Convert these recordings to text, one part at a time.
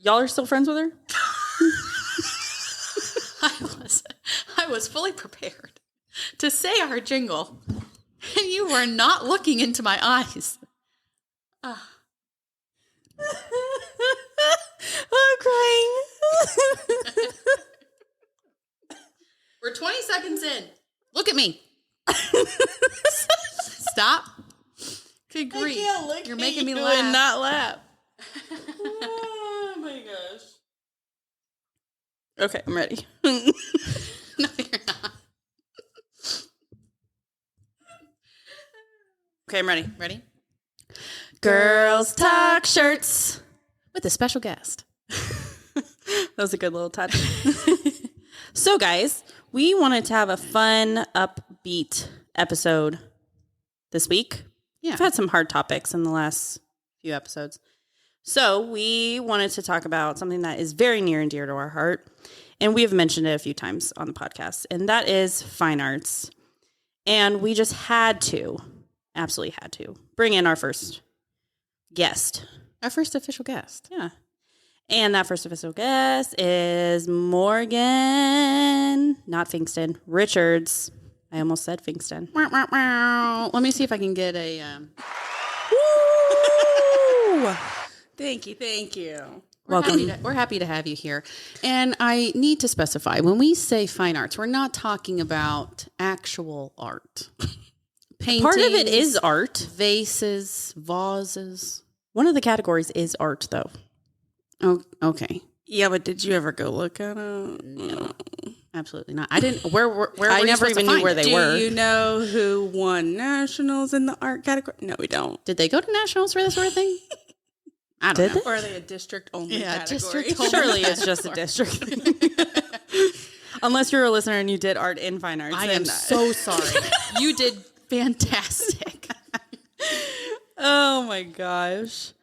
Y'all are still friends with her? I was fully prepared to say our jingle, and you were not looking into my eyes. I'm crying. We're 20 seconds in. Look at me. Stop. Good grief. You're making me laugh. And not laugh. Oh my gosh. Okay, I'm ready. No, you're not. Okay, I'm ready. Ready? Girls Talk Shirts with a special guest. That was a good little touch. So, guys, we wanted to have a fun, upbeat episode this week. Yeah. We've had some hard topics in the last few episodes. So we wanted to talk about something that is very near and dear to our heart. And we have mentioned it a few times on the podcast. And that is fine arts. And we just absolutely had to, bring in our first guest. Our first official guest. Yeah. And that first official guest is Morgan, not Fingston, Richards. I almost said Fingston. Let me see if I can get a... Woo! Thank you. Welcome. We're happy to have you here. And I need to specify, when we say fine arts, we're not talking about actual art. Paintings, part of it is art. Vases, vases. One of the categories is art, though. Oh, okay. Yeah, but did you ever go look at it? No, absolutely not. I didn't. Where I never even knew where they were. Do you know who won nationals in the art category? No, we don't. Did they go to nationals for this sort of thing? I don't know. Or are they a district only category? district only. Surely it's just a district thing. Unless you're a listener and you did art in fine arts. I am so sorry. You did fantastic. Oh my gosh.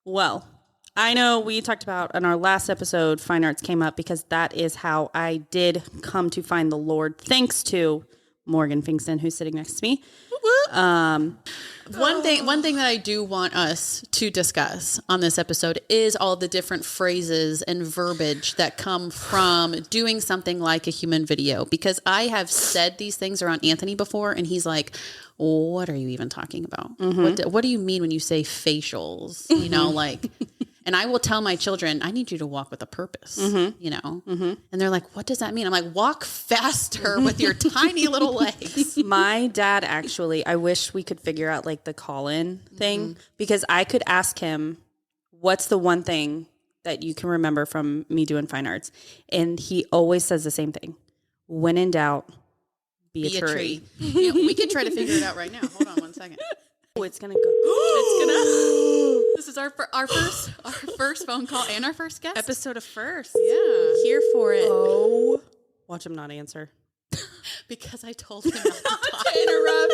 Well, I know we talked about in our last episode, fine arts came up because that is how I did come to find the Lord, thanks to Morgan Fingston, who's sitting next to me. One thing that I do want us to discuss on this episode is all the different phrases and verbiage that come from doing something like a human video, because I have said these things around Anthony before and he's like, what are you even talking about? Mm-hmm. What do you mean when you say facials? You know, like, and I will tell my children, I need you to walk with a purpose, you know? Mm-hmm. And they're like, what does that mean? I'm like, walk faster with your tiny little legs. My dad actually, I wish we could figure out like the call-in thing, because I could ask him, what's the one thing that you can remember from me doing fine arts? And he always says the same thing. When in doubt, be a tree. You know, we can try to figure it out right now. Hold on one second. Oh, it's going to go. This is our first phone call and our first guest. Episode of first. Yeah. Here for it. Oh. Watch him not answer. Because I told him not to talk. To interrupt.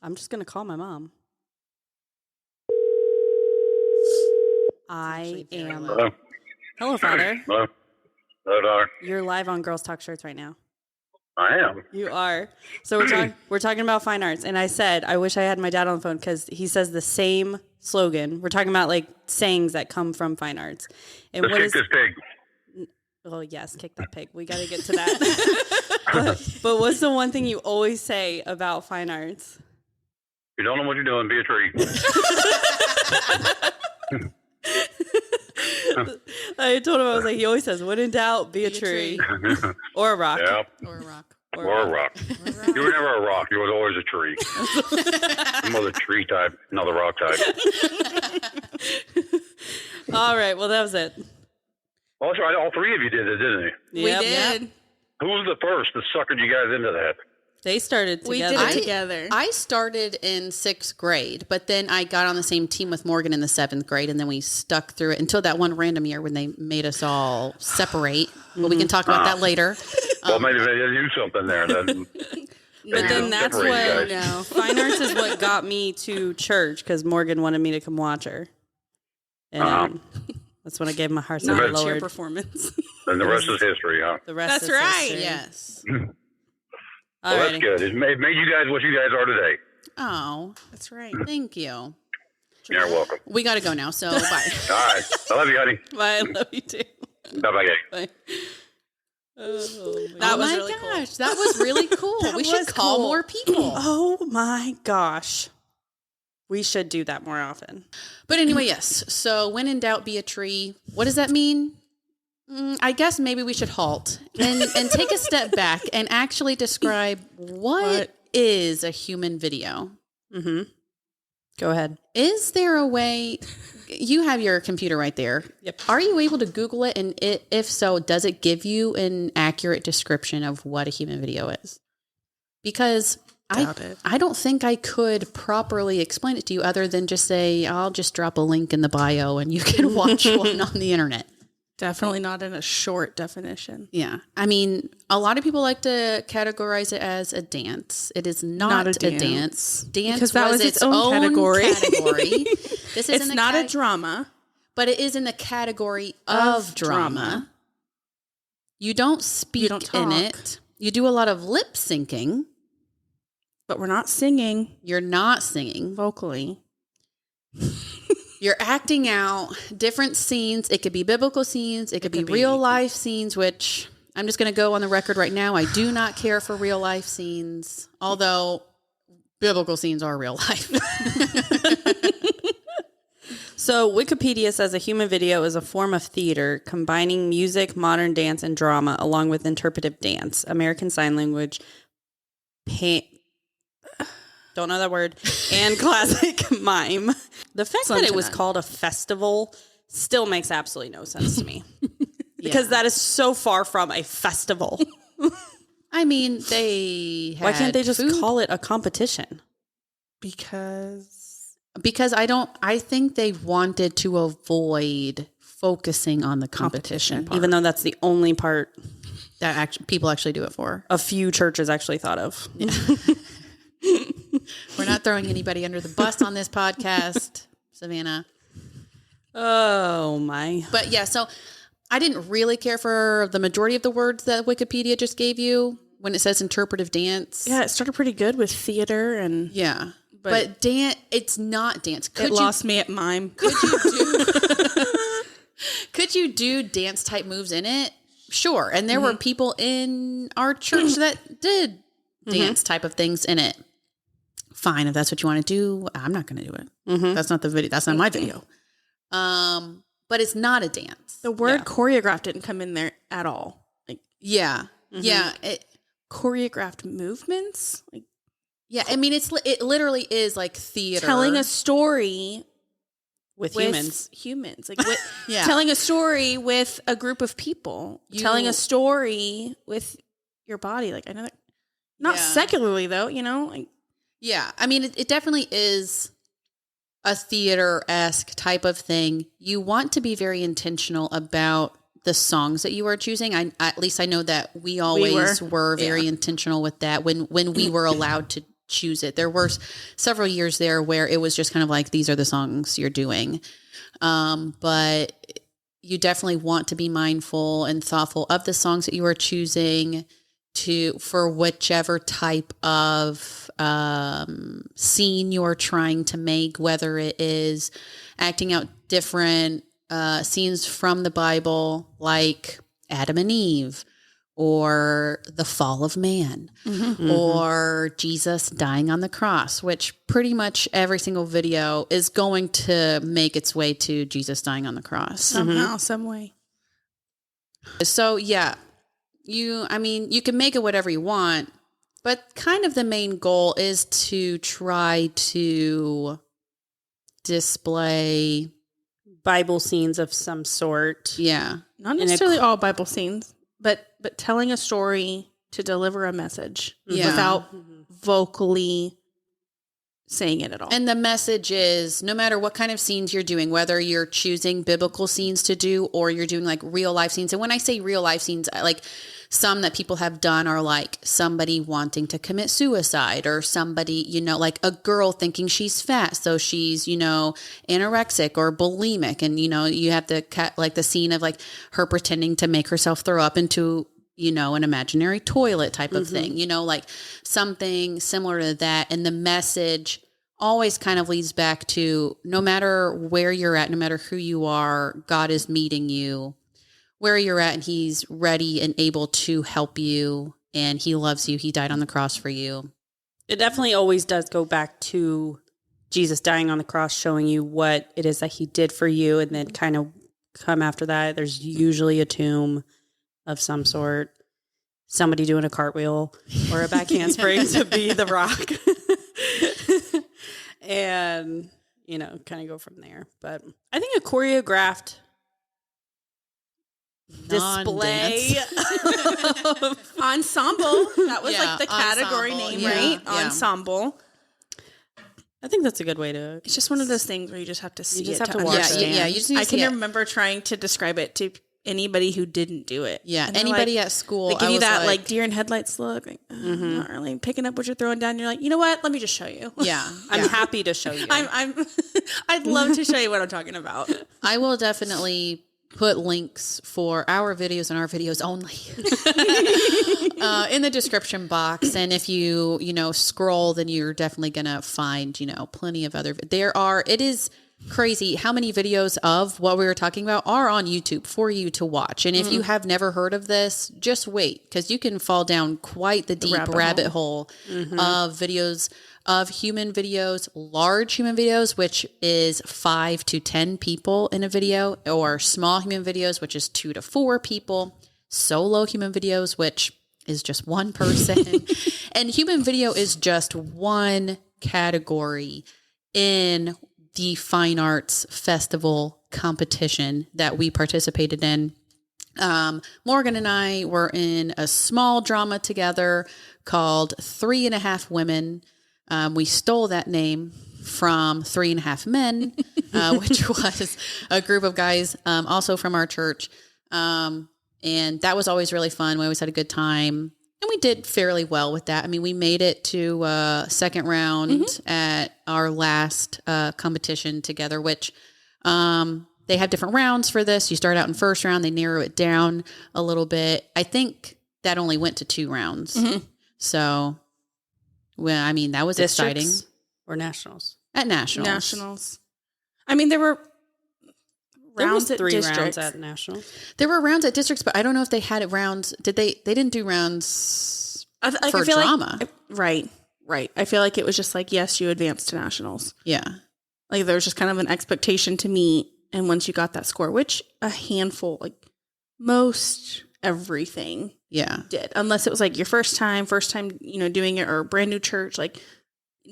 I'm just going to call my mom. I am. Hello. Hello, Father. Hello. Hello, daughter. You're live on Girls Talk Shirts right now. I am. You are. So we're talking about fine arts. And I said, I wish I had my dad on the phone because he says the same slogan. We're talking about like sayings that come from fine arts. And Let's kick this pig. Oh, yes, kick that pig. We got to get to that. but what's the one thing you always say about fine arts? If you don't know what you're doing, be a tree. I told him, I was like, he always says, when in doubt, be a tree. Or a rock. Yeah. Or a rock. Or a rock. You were never a rock. You was always a tree. I'm the tree type, not the rock type. All right. Well, that was it. Well, that's right. All three of you did it, didn't you? Yep. We did. Who was the first that suckered you guys into that? They started We together. did it together. I started in 6th grade, but then I got on the same team with Morgan in the 7th grade, and then we stuck through it until that one random year when they made us all separate. But we can talk about that later. Well, maybe they do something there. Then. But then that's what, fine arts is what got me to church because Morgan wanted me to come watch her. And that's when I gave my heart to the Not Lord. your performance. And the rest is history, huh? The rest That's is right. history. Yes. Well, that's good. It made you guys what you guys are today. Oh, That's right. thank you. You're welcome. We got to go now, so bye. All right. I love you, honey. Bye. I love you too. Bye-bye, guys. Bye. Oh, That was was really cool. gosh, that was really cool. We should was call cool. more people. Oh my gosh. We should do that more often. But anyway, yes. So when in doubt, be a tree. What does that mean? I guess maybe we should halt and take a step back and actually describe what is a human video. Mm-hmm. Go ahead. Is there a way? You have your computer right there. Yep. Are you able to Google it? And if so, does it give you an accurate description of what a human video is? Because I don't think I could properly explain it to you other than just say, I'll just drop a link in the bio and you can watch one on the internet. Definitely not in a short definition. Yeah. I mean, a lot of people like to categorize it as a dance. It is not a dance. Dance Because that was its own category. This is It's not a drama. but it is in the category of drama. You don't speak You don't in talk. it. You do a lot of lip syncing. But we're not singing You're not singing. vocally. You're acting out different scenes. It could be biblical scenes. It could be could be- real life scenes, which I'm just going to go on the record right now. I do not care for real life scenes, although biblical scenes are real life. So Wikipedia says a human video is a form of theater combining music, modern dance, and drama, along with interpretive dance, American Sign Language, don't know that word, and classic mime. The fact that it was called a festival still makes absolutely no sense to me. Because that is so far from a festival. I mean, they had Why can't they just food. call it a competition? Because I think they wanted to avoid focusing on the competition part, Even though that's the only part that people actually do it for. a few churches actually thought of. We're not throwing anybody under the bus on this podcast, Savannah. Oh my. But yeah, so I didn't really care for the majority of the words that Wikipedia just gave you when it says interpretive dance. yeah, it started pretty good with theater and Yeah. But dance, it's not dance. it lost me at mime. Could you do dance type moves in it? Sure. And there were people in our church that did dance type of things in it. Fine. If that's what you want to do, I'm not going to do it. That's not the video. That's not my video. But it's not a dance. The word choreographed didn't come in there at all. Like Yeah. Yeah. choreographed movements, like Yeah. I mean, it literally is like theater. telling a story With with humans. like with, Yeah. telling a story with a group of people, telling a story with your body. Like I know that, not Yeah. secularly though, you know, like Yeah. I mean, it definitely is a theater-esque type of thing. You want to be very intentional about the songs that you are choosing. At least I know that we always were very intentional with that when we were allowed to choose it. There were several years there where it was just kind of like, these are the songs you're doing. But you definitely want to be mindful and thoughtful of the songs that you are choosing for whichever type of scene you're trying to make, whether it is acting out different scenes from the Bible, like Adam and Eve, or the fall of man, or Jesus dying on the cross, which pretty much every single video is going to make its way to Jesus dying on the cross. somehow, some way. So yeah, you can make it whatever you want, but kind of the main goal is to try to display, Bible scenes of some sort. yeah, Not necessarily all Bible scenes, but telling a story to deliver a message without vocally saying it at all. And the message is, no matter what kind of scenes you're doing, whether you're choosing biblical scenes to do or you're doing like real life scenes. And when I say real life scenes, like some that people have done are like somebody wanting to commit suicide, or somebody, like a girl thinking she's fat, so she's, anorexic or bulimic. And, you have the scene of like her pretending to make herself throw up into, an imaginary toilet type of thing, like something similar to that. And the message always kind of leads back to no matter where you're at, no matter who you are, God is meeting you where you're at, and he's ready and able to help you, and he loves you. He died on the cross for you. It definitely always does go back to Jesus dying on the cross, showing you what it is that he did for you. And then kind of come after that, there's usually a tomb of some sort, somebody doing a cartwheel or a back handspring to be the rock. And, kind of go from there. But I think a choreographed display ensemble. That was like the category ensemble, name, yeah, right? yeah. Ensemble. I think that's a good way to. It's just one of those things where you just have to see just it have to to watch understand. it. Yeah, you just need to I see can it. remember trying to describe it to anybody who didn't do it. Yeah, And they're anybody like, at school. they give I you was that like deer in headlights look, like, not really picking up what you're throwing down. You're like, you know what? Let me just show you. Yeah, I'm happy to show you. I'd love to show you what I'm talking about. I will definitely put links for our videos and our videos only in the description box. And if you scroll, then you're definitely going to find, plenty of other, it is crazy how many videos of what we were talking about are on YouTube for you to watch. And if you have never heard of this, just wait, because you can fall down quite the deep rabbit hole of videos of human videos, large human videos, which is 5 to 10 people in a video, or small human videos, which is 2 to 4 people, solo human videos, which is just one person. And human video is just one category in the Fine Arts Festival competition that we participated in. Morgan and I were in a small drama together called 3.5 Women. We stole that name from 3.5 Men, which was a group of guys, also from our church. And that was always really fun. We always had a good time. And we did fairly well with that. I mean, we made it to second round at our last competition together, which they have different rounds for this. You start out in first round. They narrow it down a little bit. I think that only went to 2 rounds. So, well, I mean, that was Districts exciting. Or nationals? At nationals. Nationals. I mean, there were rounds at 3 districts. rounds at nationals. There were rounds at districts, but I don't know if they had rounds. Did they? They didn't do rounds for feel drama. Right. I feel like it was just like, yes, you advanced to nationals. Yeah. Like there was just kind of an expectation to meet. And once you got that score, which a handful, like most everything did, unless it was like your first time, doing it, or a brand new church, like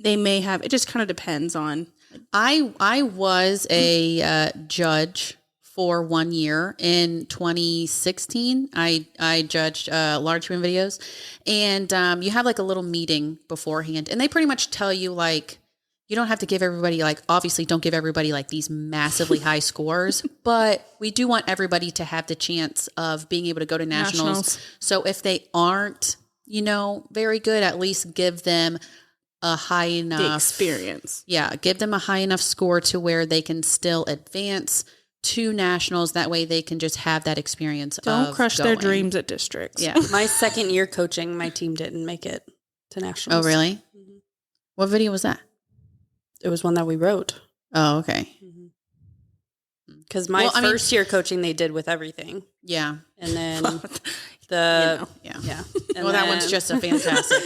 they may have, it just kind of depends on. I was a judge for 1 year in 2016. I judged large human videos, and you have like a little meeting beforehand, and they pretty much tell you like, you don't have to give everybody obviously don't give everybody like these massively high scores, but we do want everybody to have the chance of being able to go to nationals. So if they aren't, very good, at least give them a high enough The experience. Yeah. Give them a high enough score to where they can still advance to nationals. That way they can just have that experience. Don't crush their going. dreams at districts. Yeah. My second year coaching, my team didn't make it to nationals. Oh, really? What video was that? It was one that we wrote. Oh, okay. Because my first year coaching, they did with everything. Yeah. And then Yeah. And well, that one's just a fantastic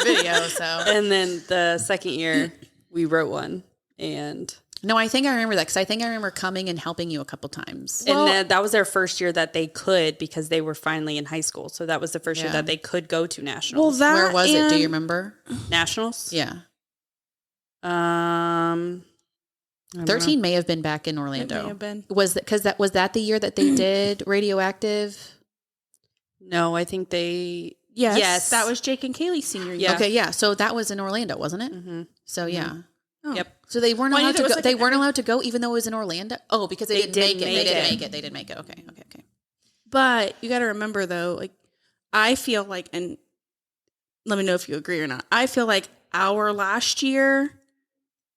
video. So, and then the second year, we wrote one, and no, I think I remember that, because I think I remember coming and helping you a couple times. And then that was their first year that they could, because they were finally in high school. So that was the first year that they could go to nationals. Well, where was it? Do you remember? Nationals? Yeah. 13 may have been back in Orlando. It may have been. Was that the year that they did Radioactive? No, I think they. Yes, that was Jake and Kaylee's senior year. Yeah. Okay, yeah. So that was in Orlando, wasn't it? Mm-hmm. So yeah. Oh. Yep. So they weren't allowed to go. like They weren't allowed to go, even though it was in Orlando. Oh, because they didn't make it. They didn't make it. Okay. But you got to remember though, like I feel like, and let me know if you agree or not. I feel like our last year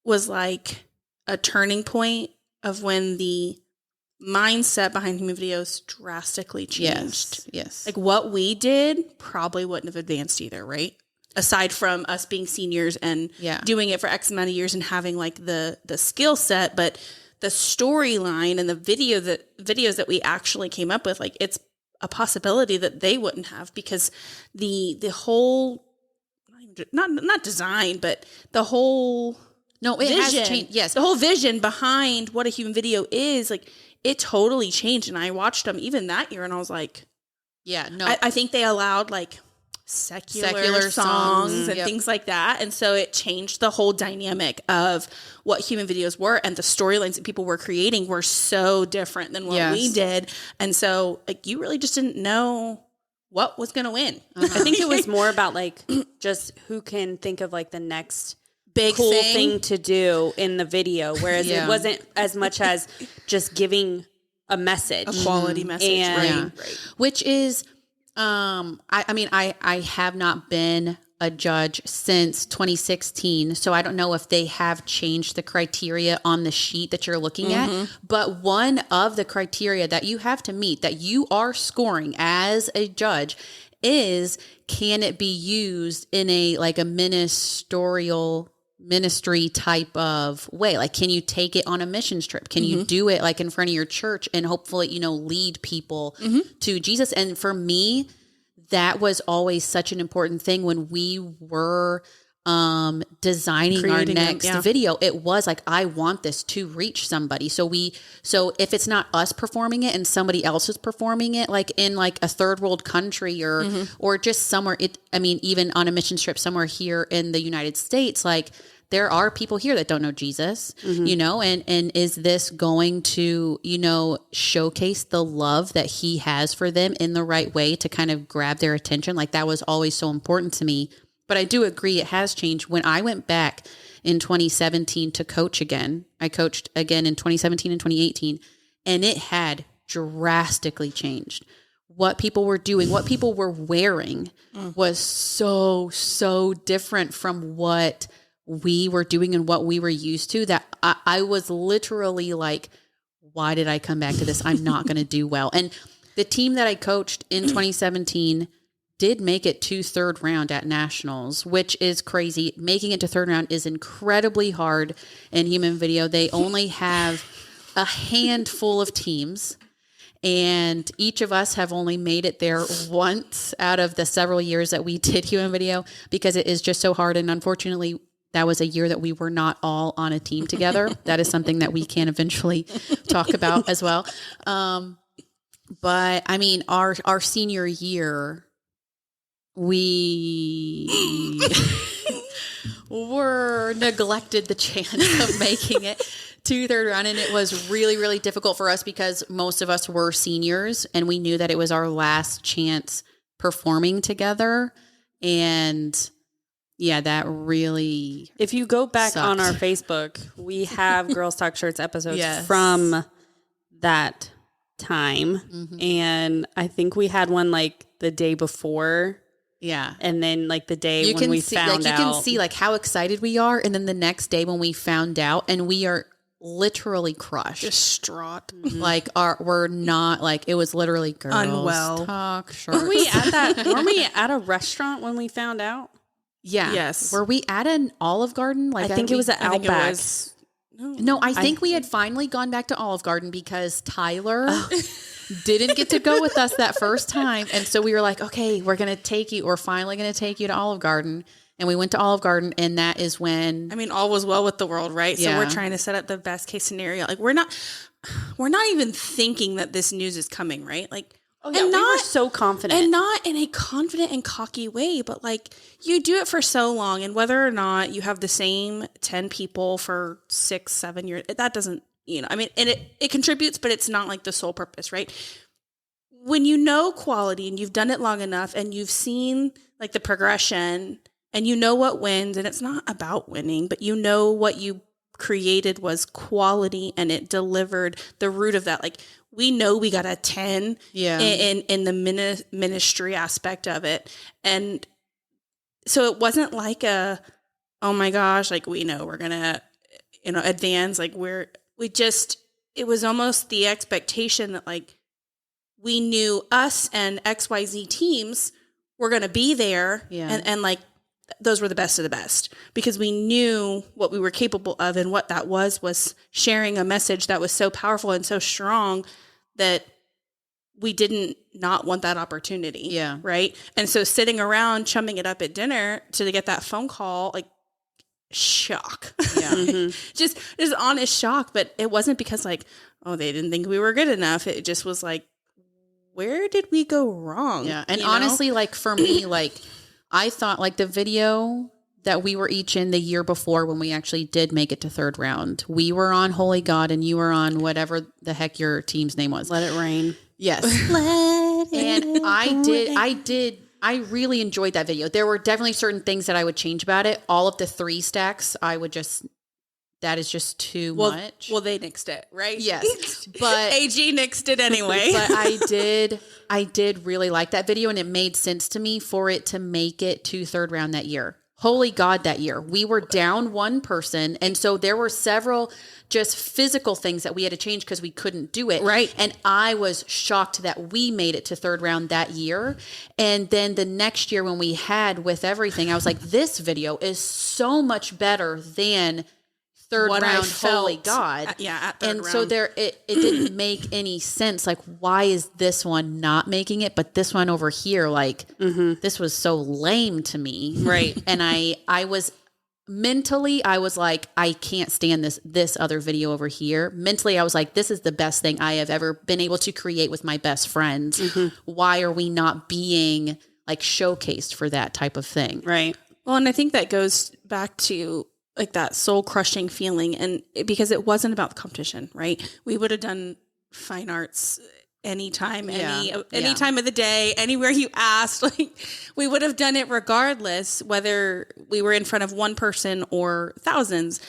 was like a turning point of when the mindset behind human videos drastically changed. Yes. Like what we did probably wouldn't have advanced either, right? aside from us being seniors and doing it for X amount of years and having like the skill set, but the storyline and the videos that we actually came up with, like it's a possibility that they wouldn't have, because the whole not design, but the whole vision, has changed. Yes, the whole vision behind what a human video is, like it totally changed. And I watched them even that year, and I was like, I think they allowed like secular songs and things like that. And so it changed the whole dynamic of what human videos were, and the storylines that people were creating were so different than what we did. And so like you really just didn't know what was going to win. I think it was more about like just who can think of like the next big cool thing to do in the video. Whereas it wasn't as much as just giving a message, a quality message. And, right. Which is, I have not been a judge since 2016, so I don't know if they have changed the criteria on the sheet that you're looking at, but one of the criteria that you have to meet, that you are scoring as a judge, is can it be used in a like a ministry type of way? Like, can you take it on a missions trip? Can you do it like in front of your church and hopefully, lead people to Jesus? And for me, that was always such an important thing when we were designing creating our next video. It was like, I want this to reach somebody. So if it's not us performing it and somebody else is performing it, like in like a third world country or just somewhere, even on a mission trip somewhere here in the United States, like there are people here that don't know Jesus, and is this going to, showcase the love that he has for them in the right way to kind of grab their attention? Like that was always so important to me. But I do agree it has changed. When I went back in 2017 to coach again, I coached again in 2017 and 2018, and it had drastically changed. What people were doing, what people were wearing was so different from what we were doing and what we were used to, that I was literally like, why did I come back to this? I'm not going to do well. And the team that I coached in 2017 did make it to third round at nationals, which is crazy. Making it to third round is incredibly hard in human video. They only have a handful of teams, and each of us have only made it there once out of the several years that we did human video, because it is just so hard. And unfortunately, that was a year that we were not all on a team together. That is something that we can eventually talk about as well. But I mean, our senior year, we were neglected the chance of making it to third round. And it was really, really difficult for us because most of us were seniors and we knew that it was our last chance performing together. And yeah, that really if you go back sucked. On our Facebook, we have Girls Talk Shirts episodes from that time. And I think we had one like the day before. Yeah. And then like the day when we found out. You can see like how excited we are. And then the next day when we found out, and we are literally crushed. Distraught. Like we're not like, it was literally Girls Unwell. Talk Shirts. Were we at a restaurant when we found out? Yeah. Yes. Were we at an Olive Garden? Like I think it was at Outback. No, I think we had finally gone back to Olive Garden because Tyler didn't get to go with us that first time. And so we were like, okay, we're finally going to take you to Olive Garden. And we went to Olive Garden, and that is when... I mean, all was well with the world, right? So we're trying to set up the best case scenario. Like we're not even thinking that this news is coming, right? Like, we were so confident. And not in a confident and cocky way, but like you do it for so long, and whether or not you have the same 10 people for 6-7 years, that doesn't, and it contributes, but it's not like the sole purpose, right? When you know quality and you've done it long enough and you've seen like the progression and you know what wins, and it's not about winning, but what you created was quality and it delivered the root of that. Like we know we got a 10 in the ministry aspect of it. And so it wasn't like oh my gosh, like we know we're going to, advance. Like it was almost the expectation that like we knew us and XYZ teams were going to be there and like those were the best of the best, because we knew what we were capable of, and what that was sharing a message that was so powerful and so strong that we didn't not want that opportunity. Yeah. Right. And so sitting around chumming it up at dinner to get that phone call, like, shock. Yeah. just honest shock. But it wasn't because like, oh, they didn't think we were good enough. It just was like, where did we go wrong? Yeah. And honestly, like for me, like I thought like the video that we were each in the year before when we actually did make it to third round, we were on Holy God and you were on whatever the heck your team's name was. Let It Rain. Yes. And I really enjoyed that video. There were definitely certain things that I would change about it. All of the 3 stacks, that is just too much. Well, they nixed it, right? Yes. But AG nixed it anyway. But I did really like that video, and it made sense to me for it to make it to third round that year. Holy God, that year. We were down one person, and so there were several just physical things that we had to change because we couldn't do it. Right. And I was shocked that we made it to third round that year. And then the next year when we had With Everything, I was like, this video is so much better than third What I round felt Holy God. at third And so round. it didn't make any sense. Like, why is this one not making it, but this one over here, like, this was so lame to me. Right. And I was mentally, I was like, I can't stand this other video over here. Mentally, I was like, this is the best thing I have ever been able to create with my best friends. Why are we not being like showcased for that type of thing? Right. Well, and I think that goes back to like that soul crushing feeling, and because it wasn't about the competition, right? We would have done fine arts anytime, any time of the day, anywhere you asked. Like, we would have done it regardless, whether we were in front of one person or thousands.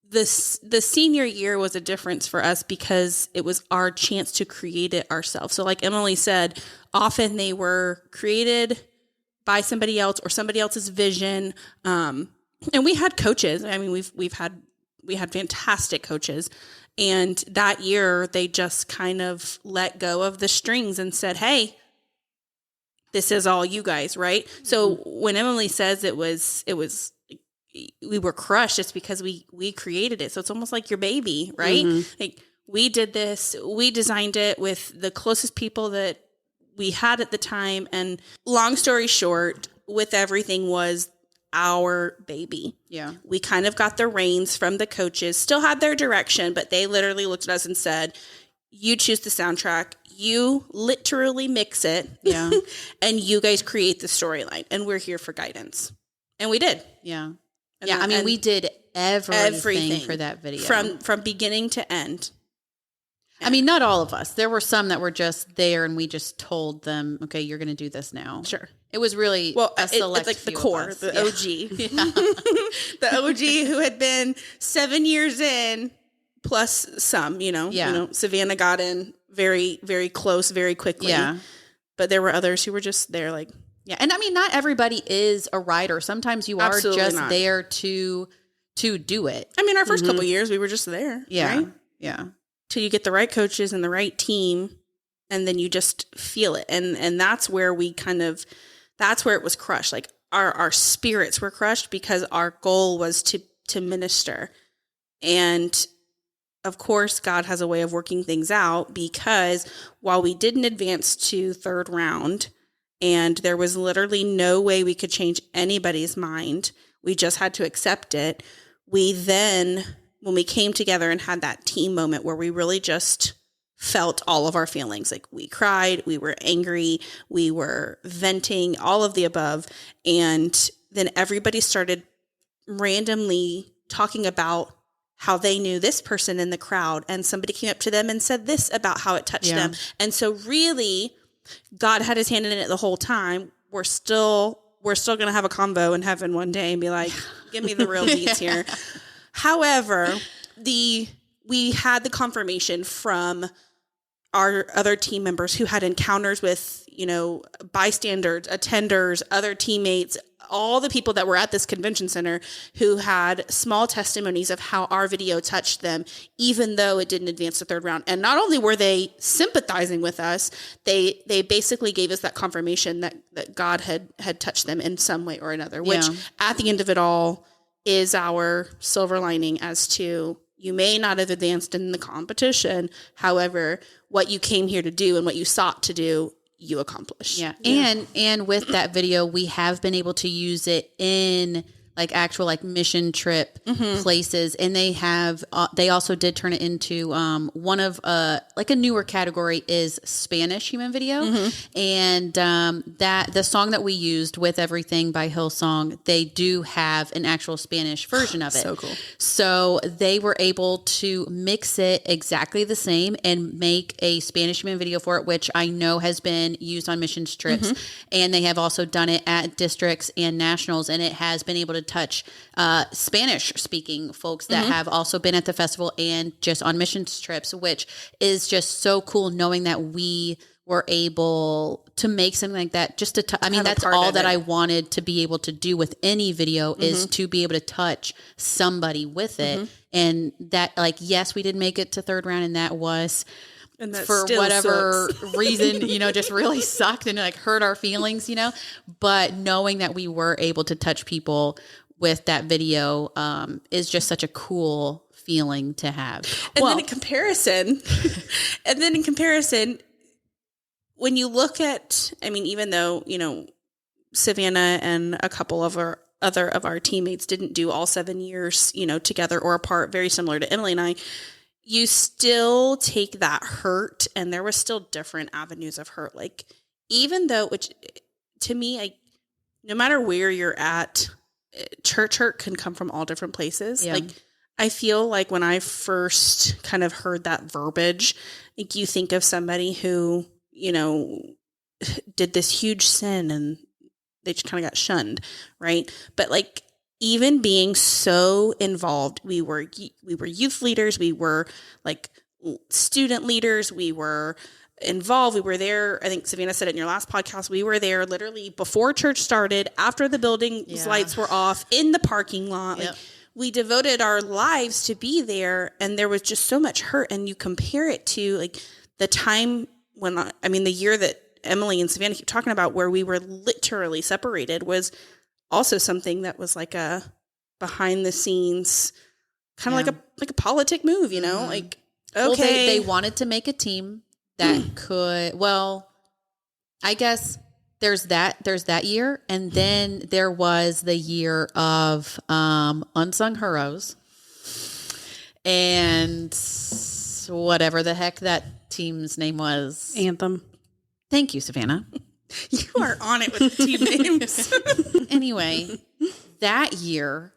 The senior year was a difference for us because it was our chance to create it ourselves. So like Emily said, often they were created by somebody else or somebody else's vision. And we had coaches. I mean, we had fantastic coaches. And that year they just kind of let go of the strings and said, hey, this is all you guys, right? So when Emily says it was we were crushed, it's because we created it. So it's almost like your baby, right? Like, we did this, we designed it with the closest people that we had at the time. And long story short, With Everything was our baby. Yeah. We kind of got the reins from the coaches, still had their direction, but they literally looked at us and said, you choose the soundtrack, you literally mix it. Yeah. And you guys create the storyline, and we're here for guidance. And we did. Yeah. And Yeah. I mean, we did everything for that video. From beginning to end. I mean, not all of us. There were some that were just there and we just told them, okay, you're going to do this now. Sure. It was really a select it's like the few of core, us. the Yeah. OG. The OG who had been 7 years in plus some, Savannah got in very, very close, very quickly. Yeah. But there were others who were just there like. Yeah. And I mean, not everybody is a writer. Sometimes you are Absolutely just not. there to do it. I mean, our first couple years, we were just there. Yeah. Right? Yeah. Till you get the right coaches and the right team, and then you just feel it. And that's where that's where it was crushed. Like our spirits were crushed because our goal was to minister. And of course, God has a way of working things out, because while we didn't advance to third round and there was literally no way we could change anybody's mind, we just had to accept it. We then, when we came together and had that team moment where we really just felt all of our feelings, like we cried, we were angry, we were venting, all of the above. And then everybody started randomly talking about how they knew this person in the crowd, and somebody came up to them and said this about how it touched them. And so really, God had his hand in it the whole time. We're still going to have a convo in heaven one day and be like, give me the real deets here. However, we had the confirmation from our other team members who had encounters with, bystanders, attenders, other teammates, all the people that were at this convention center who had small testimonies of how our video touched them, even though it didn't advance to third round. And not only were they sympathizing with us, they basically gave us that confirmation that God had touched them in some way or another, which at the end of it all is our silver lining as to, you may not have advanced in the competition. However, what you came here to do and what you sought to do, you accomplished. Yeah. And with that video, we have been able to use it in like actual like mission trip places. And they also did turn it into one of like a newer category is Spanish human video. And that the song that we used, With Everything by Hillsong, they do have an actual Spanish version of it. So cool. So they were able to mix it exactly the same and make a Spanish human video for it, which I know has been used on missions trips. And they have also done it at districts and nationals, and it has been able to touch Spanish speaking folks that have also been at the festival and just on missions trips, which is just so cool knowing that we were able to make something like that. Just to, I mean, that's all that I wanted to be able to do with any video is to be able to touch somebody with it. And that, like, yes, we did make it to third round, and that was, And that for still whatever sucks. reason, just really sucked and like hurt our feelings, but knowing that we were able to touch people with that video is just such a cool feeling to have. And then in comparison, when you look at, I mean, even though, Savannah and a couple of our other of our teammates didn't do all 7 years, together or apart, very similar to Emily and I, you still take that hurt, and there were still different avenues of hurt. Like, even though, which to me, no matter where you're at, church hurt can come from all different places. Yeah. Like, I feel like when I first kind of heard that verbiage, like, you think of somebody who, did this huge sin and they just kind of got shunned, right? But like, even being so involved, we were youth leaders, we were like student leaders, we were involved, we were there. I think Savannah said it in your last podcast. We were there literally before church started, after the building's lights were off, in the parking lot. Like, we devoted our lives to be there, and there was just so much hurt. And you compare it to like the time when, the year that Emily and Savannah keep talking about, where we were literally separated, was also something that was like a behind the scenes kind of like a politic move, like, okay. Well, they wanted to make a team that could, I guess there's that year. And then there was the year of Unsung Heroes and whatever the heck that team's name was. Anthem. Thank you, Savannah. You are on it with the team names. Anyway, that year,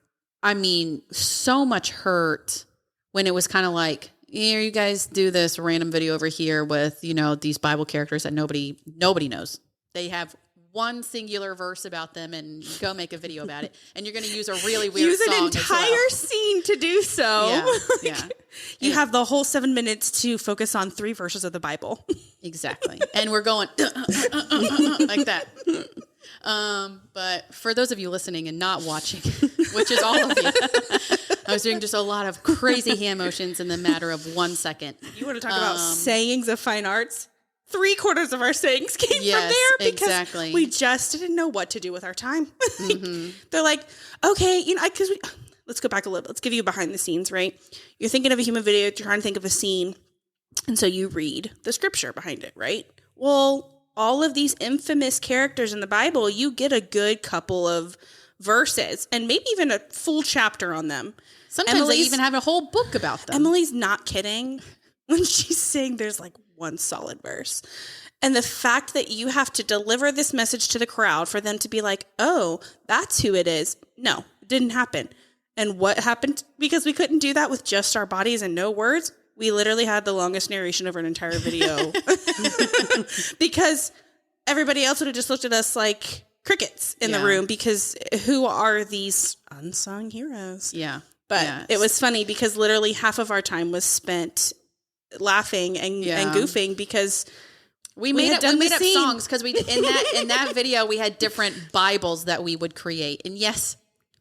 so much hurt when it was kind of like, here, you guys do this random video over here with, these Bible characters that nobody knows. They have one singular verse about them, and go make a video about it. And you're going to use a really weird song an entire scene to do so. Yeah. You have the whole 7 minutes to focus on 3 verses of the Bible. Exactly. And we're going like that. But for those of you listening and not watching, which is all of you, I was doing just a lot of crazy hand motions in the matter of 1 second. You want to talk about sayings of fine arts? 3/4 of our sayings came from there because we just didn't know what to do with our time. They're like, okay, let's go back a little bit. Let's give you behind the scenes, right? You're thinking of a human video, you're trying to think of a scene, and so you read the scripture behind it, right? Well, all of these infamous characters in the Bible, you get a good couple of verses and maybe even a full chapter on them. Sometimes they even have a whole book about them. Emily's not kidding when she's saying there's like one solid verse. And the fact that you have to deliver this message to the crowd for them to be like, oh, that's who it is. No, it didn't happen. And what happened? Because we couldn't do that with just our bodies and no words. We literally had the longest narration of an entire video because everybody else would have just looked at us like crickets in the room, because who are these unsung heroes? Yeah. But it was funny because literally half of our time was spent laughing and goofing because We made up scene. songs because we in that video we had different Bibles that we would create, and yes,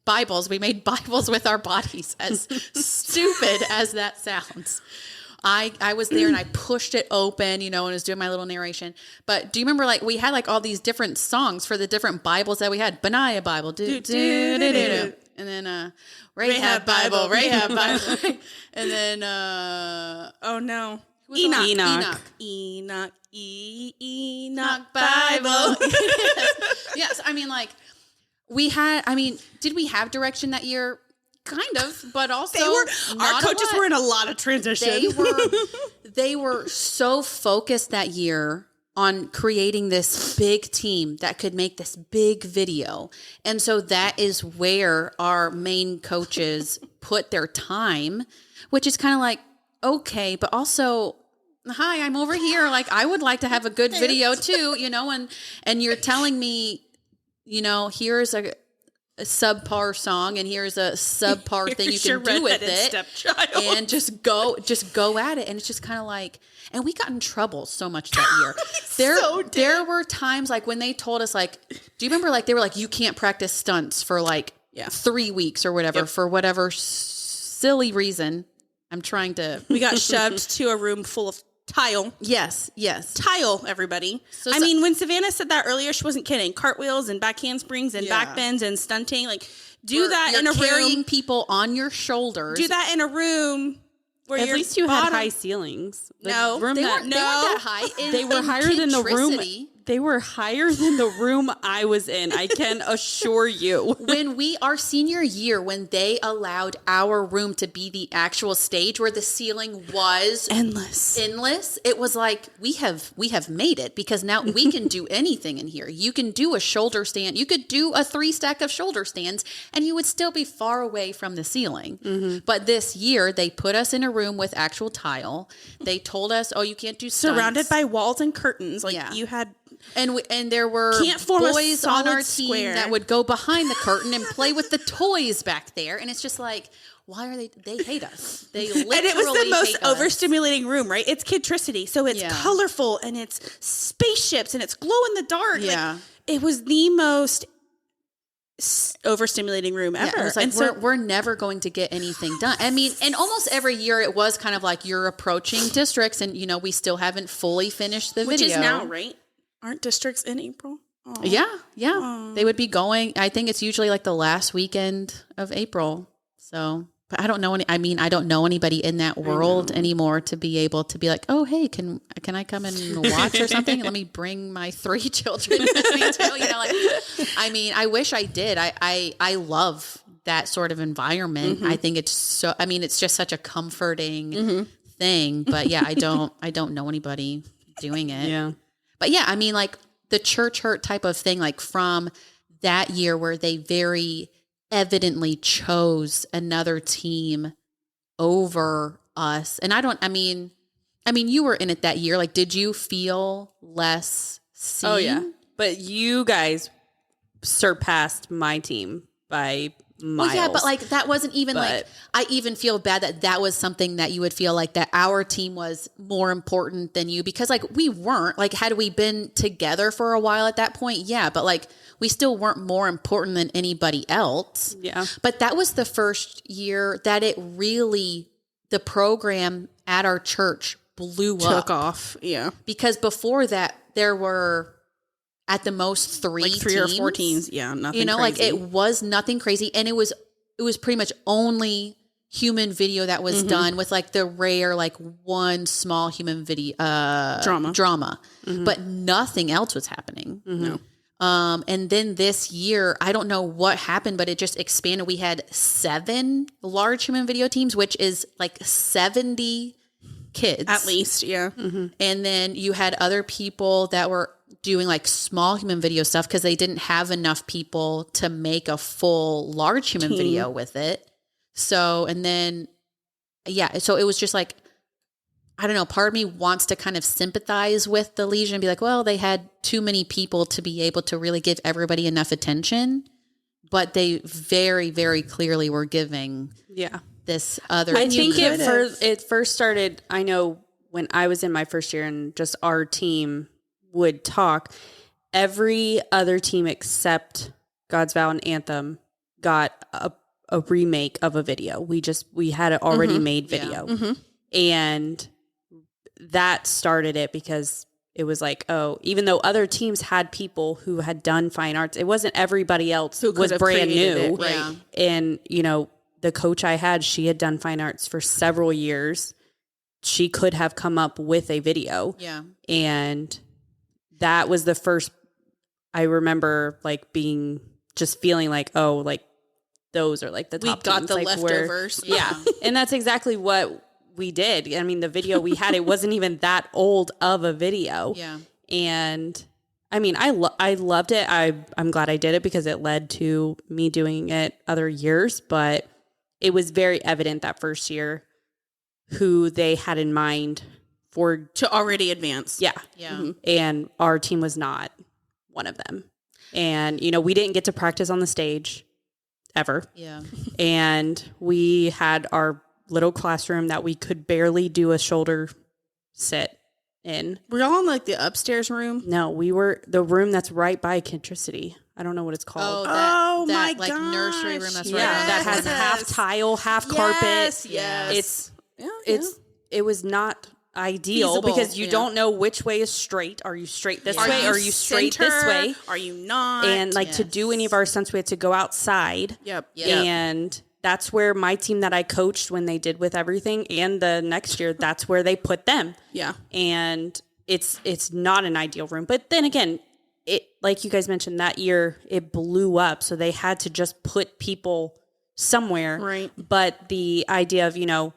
Bibles. We made Bibles with our bodies. As stupid as that sounds, I was there and I pushed it open, and was doing my little narration. But do you remember we had all these different songs for the different Bibles that we had? Benaiah Bible, and then Rahab Bible, and then oh no. Enoch Bible. Yes. I mean, did we have direction that year? Kind of, but also our coaches were in a lot of transition. They were so focused that year on creating this big team that could make this big video. And so that is where our main coaches put their time, which is kind of okay, but also, hi, I'm over here. I would like to have a good video too, and you're telling me, here's a subpar song and here's a subpar thing you can do with it and just go at it. And it's just kind of and we got in trouble so much that year. There were times when they told us, do you remember they were you can't practice stunts for 3 weeks or whatever, for whatever silly reason. We got shoved to a room full of tile. Yes. Tile, everybody. So, when Savannah said that earlier, she wasn't kidding. Cartwheels and back handsprings and back bends and stunting. Do that in a room. Carrying people on your shoulders. Do that in a room where at least you had high ceilings. They weren't that high. They were higher than the room. They were higher than the room I was in. I can assure you. When our senior year, when they allowed our room to be the actual stage where the ceiling was endless, it was we have made it, because now we can do anything in here. You can do a shoulder stand. You could do a 3 stack of shoulder stands and you would still be far away from the ceiling. Mm-hmm. But this year they put us in a room with actual tile. They told us, you can't do stunts. Surrounded by walls and curtains. You had... And there were boys on our team that would go behind the curtain and play with the toys back there. And it's just why are they hate us. They literally and it was the most hate overstimulating room, right? It's Kidtricity. So it's colorful and it's spaceships and it's glow in the dark. Yeah. It was the most overstimulating room ever. Yeah, it was we're never going to get anything done. I mean, and almost every year it was kind of you're approaching districts and, we still haven't fully finished the Which video. Which is now, right? Aren't districts in April? Aww. Yeah. Aww. They would be going, I think it's usually the last weekend of April. So, but I don't know I don't know anybody in that world anymore to be able to be oh, hey, can I come and watch or something? Let me bring my 3 children with me too. I wish I did. I love that sort of environment. Mm-hmm. I think it's it's just such a comforting thing, but yeah, I don't know anybody doing it. Yeah. But yeah, the church hurt type of thing, from that year where they very evidently chose another team over us. And you were in it that year. Did you feel less seen? Oh yeah. But you guys surpassed my team by miles. Well, yeah, but that wasn't even I even feel bad that was something that you would feel that our team was more important than you, because we weren't. Had we been together for a while at that point, yeah, but we still weren't more important than anybody else. Yeah. But that was the first year that the program at our church took off. Yeah. Because before that there were at the most 3 3 or 4 teams. Yeah, nothing crazy. It was nothing crazy. And it was pretty much only human video that was done with the rare, one small human video, drama. Mm-hmm. But nothing else was happening. Mm-hmm. No. And then this year, I don't know what happened, but it just expanded. We had 7 large human video teams, which is 70 kids. At least, yeah. Mm-hmm. And then you had other people that were doing small human video stuff because they didn't have enough people to make a full large human video with it. So, and then, so it was just I don't know, part of me wants to kind of sympathize with the Legion and be well, they had too many people to be able to really give everybody enough attention, but they very, very clearly were giving this other. I think it first started, I know when I was in my first year and just our team would talk, every other team except God's Vow and Anthem got a remake of a video. We had it already made video. And that started it because it was like, oh, even though other teams had people who had done fine arts, it wasn't everybody else who was brand new. It, right. And, you know, the coach I had, she had done fine arts for several years. She could have come up with a video. Yeah. And that was the first, I remember like just feeling like, oh, like those are like the top We got teams. the like leftovers. Yeah. And that's exactly what we did. I mean, the video we had, it wasn't even that old of a video. Yeah. And I mean, I loved it. I'm glad I did it because it led to me doing it other years, but it was very evident that first year who they had in mind to already advance. Yeah. Yeah. And our team was not one of them. And, you know, we didn't get to practice on the stage ever. Yeah. And we had our little classroom that we could barely do a shoulder sit in. We're all in like the upstairs room. No, we were the room that's right by Kintricity. I don't know what it's called. Oh, that my like gosh. nursery room that's right. Yeah, on that the has corner. half tile, half carpet. Yes. It was not ideal Feasible, because you yeah. don't know which way is straight. Are you straight this Yeah. way? Are you straight center? this way? Are you not? And like to do any of our stunts, we had to go outside. Yep. And that's where my team that I coached when they did with everything, and the next year, that's where they put them. Yeah. And it's not an ideal room. But then again, it, like you guys mentioned, that year it blew up. So they had to just put people somewhere. Right. But the idea of, you know,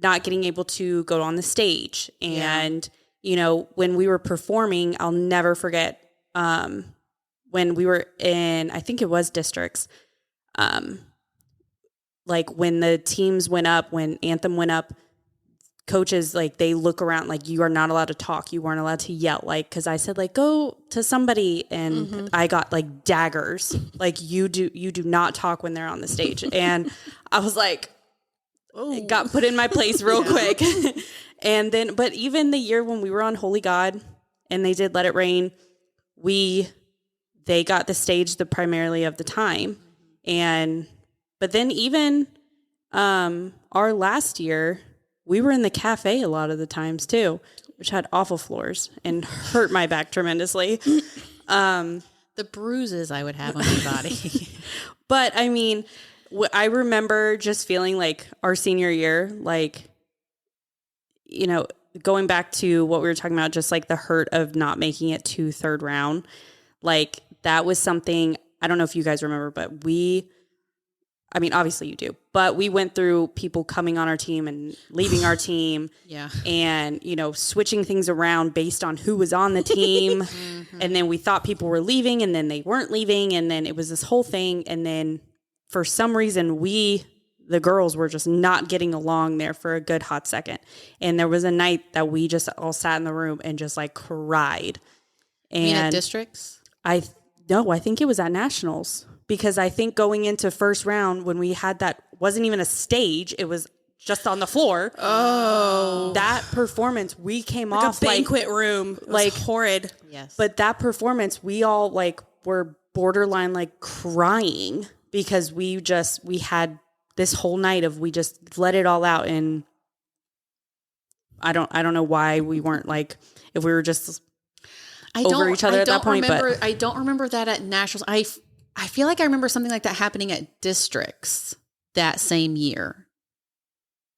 not getting able to go on the stage and, you know, when we were performing, I'll never forget when we were in, I think it was districts, like when the teams went up, when Anthem went up, coaches, like they look around, like you are not allowed to talk. You weren't allowed to yell. Like, cause I said like, go to somebody. And I got like daggers. Like you do not talk when they're on the stage. And I was like, got put in my place real quick. And then, but even the year when we were on Holy God and they did Let It Rain, they got the stage the primarily of the time. But then even our last year, we were in the cafe a lot of the times too, which had awful floors and hurt my back tremendously. The bruises I would have on my body. But I mean, I remember just feeling like our senior year, like, you know, going back to what we were talking about, just like the hurt of not making it to third round, like that was something, I don't know if you guys remember, but I mean, obviously you do, but we went through people coming on our team and leaving our team. Yeah. And, you know, switching things around based on who was on the team. And then we thought people were leaving and then they weren't leaving. And then it was this whole thing. And then for some reason, the girls were just not getting along there for a good hot second. And there was a night that we just all sat in the room and just like cried. And You mean at districts? I think it was at nationals. Because I think going into first round when we had that wasn't even a stage, it was just on the floor. Oh, that performance, we came like off a banquet room. It was like horrid. Yes. But that performance, we all like were borderline like crying because we had this whole night of we just let it all out, and I don't know why we weren't like, if we were just over each other at that point. But I don't remember that at nationals. I feel like I remember something like that happening at districts that same year.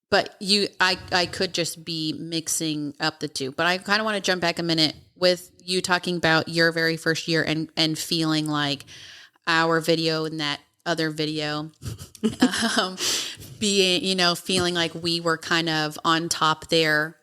But I could just be mixing up the two. But I kind of want to jump back a minute with you talking about your very first year and feeling like our video and that other video being, you know, feeling like we were kind of on top there,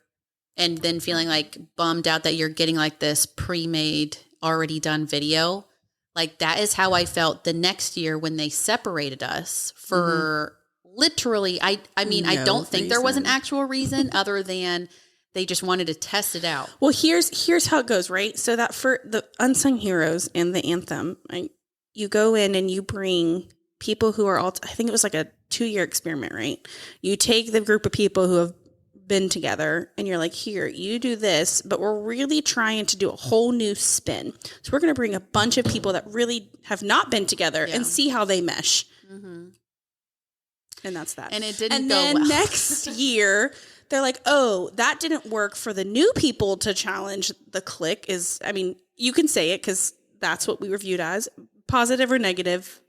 and then feeling like bummed out that you're getting like this pre-made, already done video. Like that is how I felt the next year when they separated us for literally, I mean, I don't think there was an actual reason other than they just wanted to test it out. Well, here's how it goes, right? So that for the unsung heroes and the anthem, you go in and you bring people who are all, I think it was like a 2-year experiment, right? You take the group of people who have been together and you're like, here, you do this, but we're really trying to do a whole new spin. So we're going to bring a bunch of people that really have not been together and see how they mesh. Mm-hmm. And that's that. And it didn't and go then well. next year, they're like, oh, that didn't work for the new people to challenge the clique is, I mean, you can say it because that's what we were viewed as, positive or negative.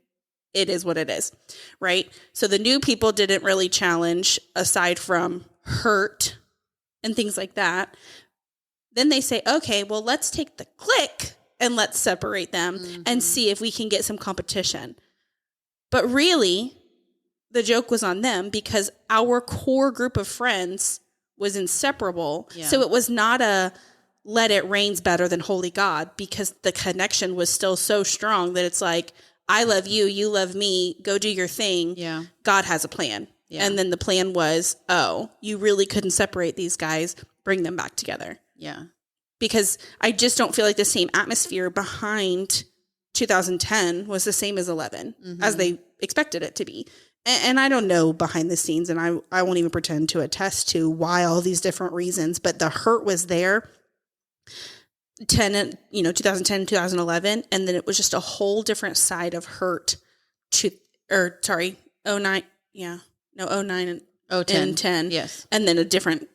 It is what it is, right? So the new people didn't really challenge aside from hurt and things like that. Then they say, okay, well, let's take the clique and let's separate them and see if we can get some competition. But really, the joke was on them because our core group of friends was inseparable. Yeah. So it was not a let it rain's better than holy God because the connection was still so strong that it's like, I love you, you love me, go do your thing. Yeah. God has a plan. Yeah. And then the plan was, oh, you really couldn't separate these guys, bring them back together. Yeah. Because I just don't feel like the same atmosphere behind 2010 was the same as 11 as they expected it to be. And I don't know behind the scenes, and I won't even pretend to attest to why all these different reasons, but the hurt was there. 2010, 2011, and then it was just a whole different side of hurt 09 and 010 and 10. Yes. And then a different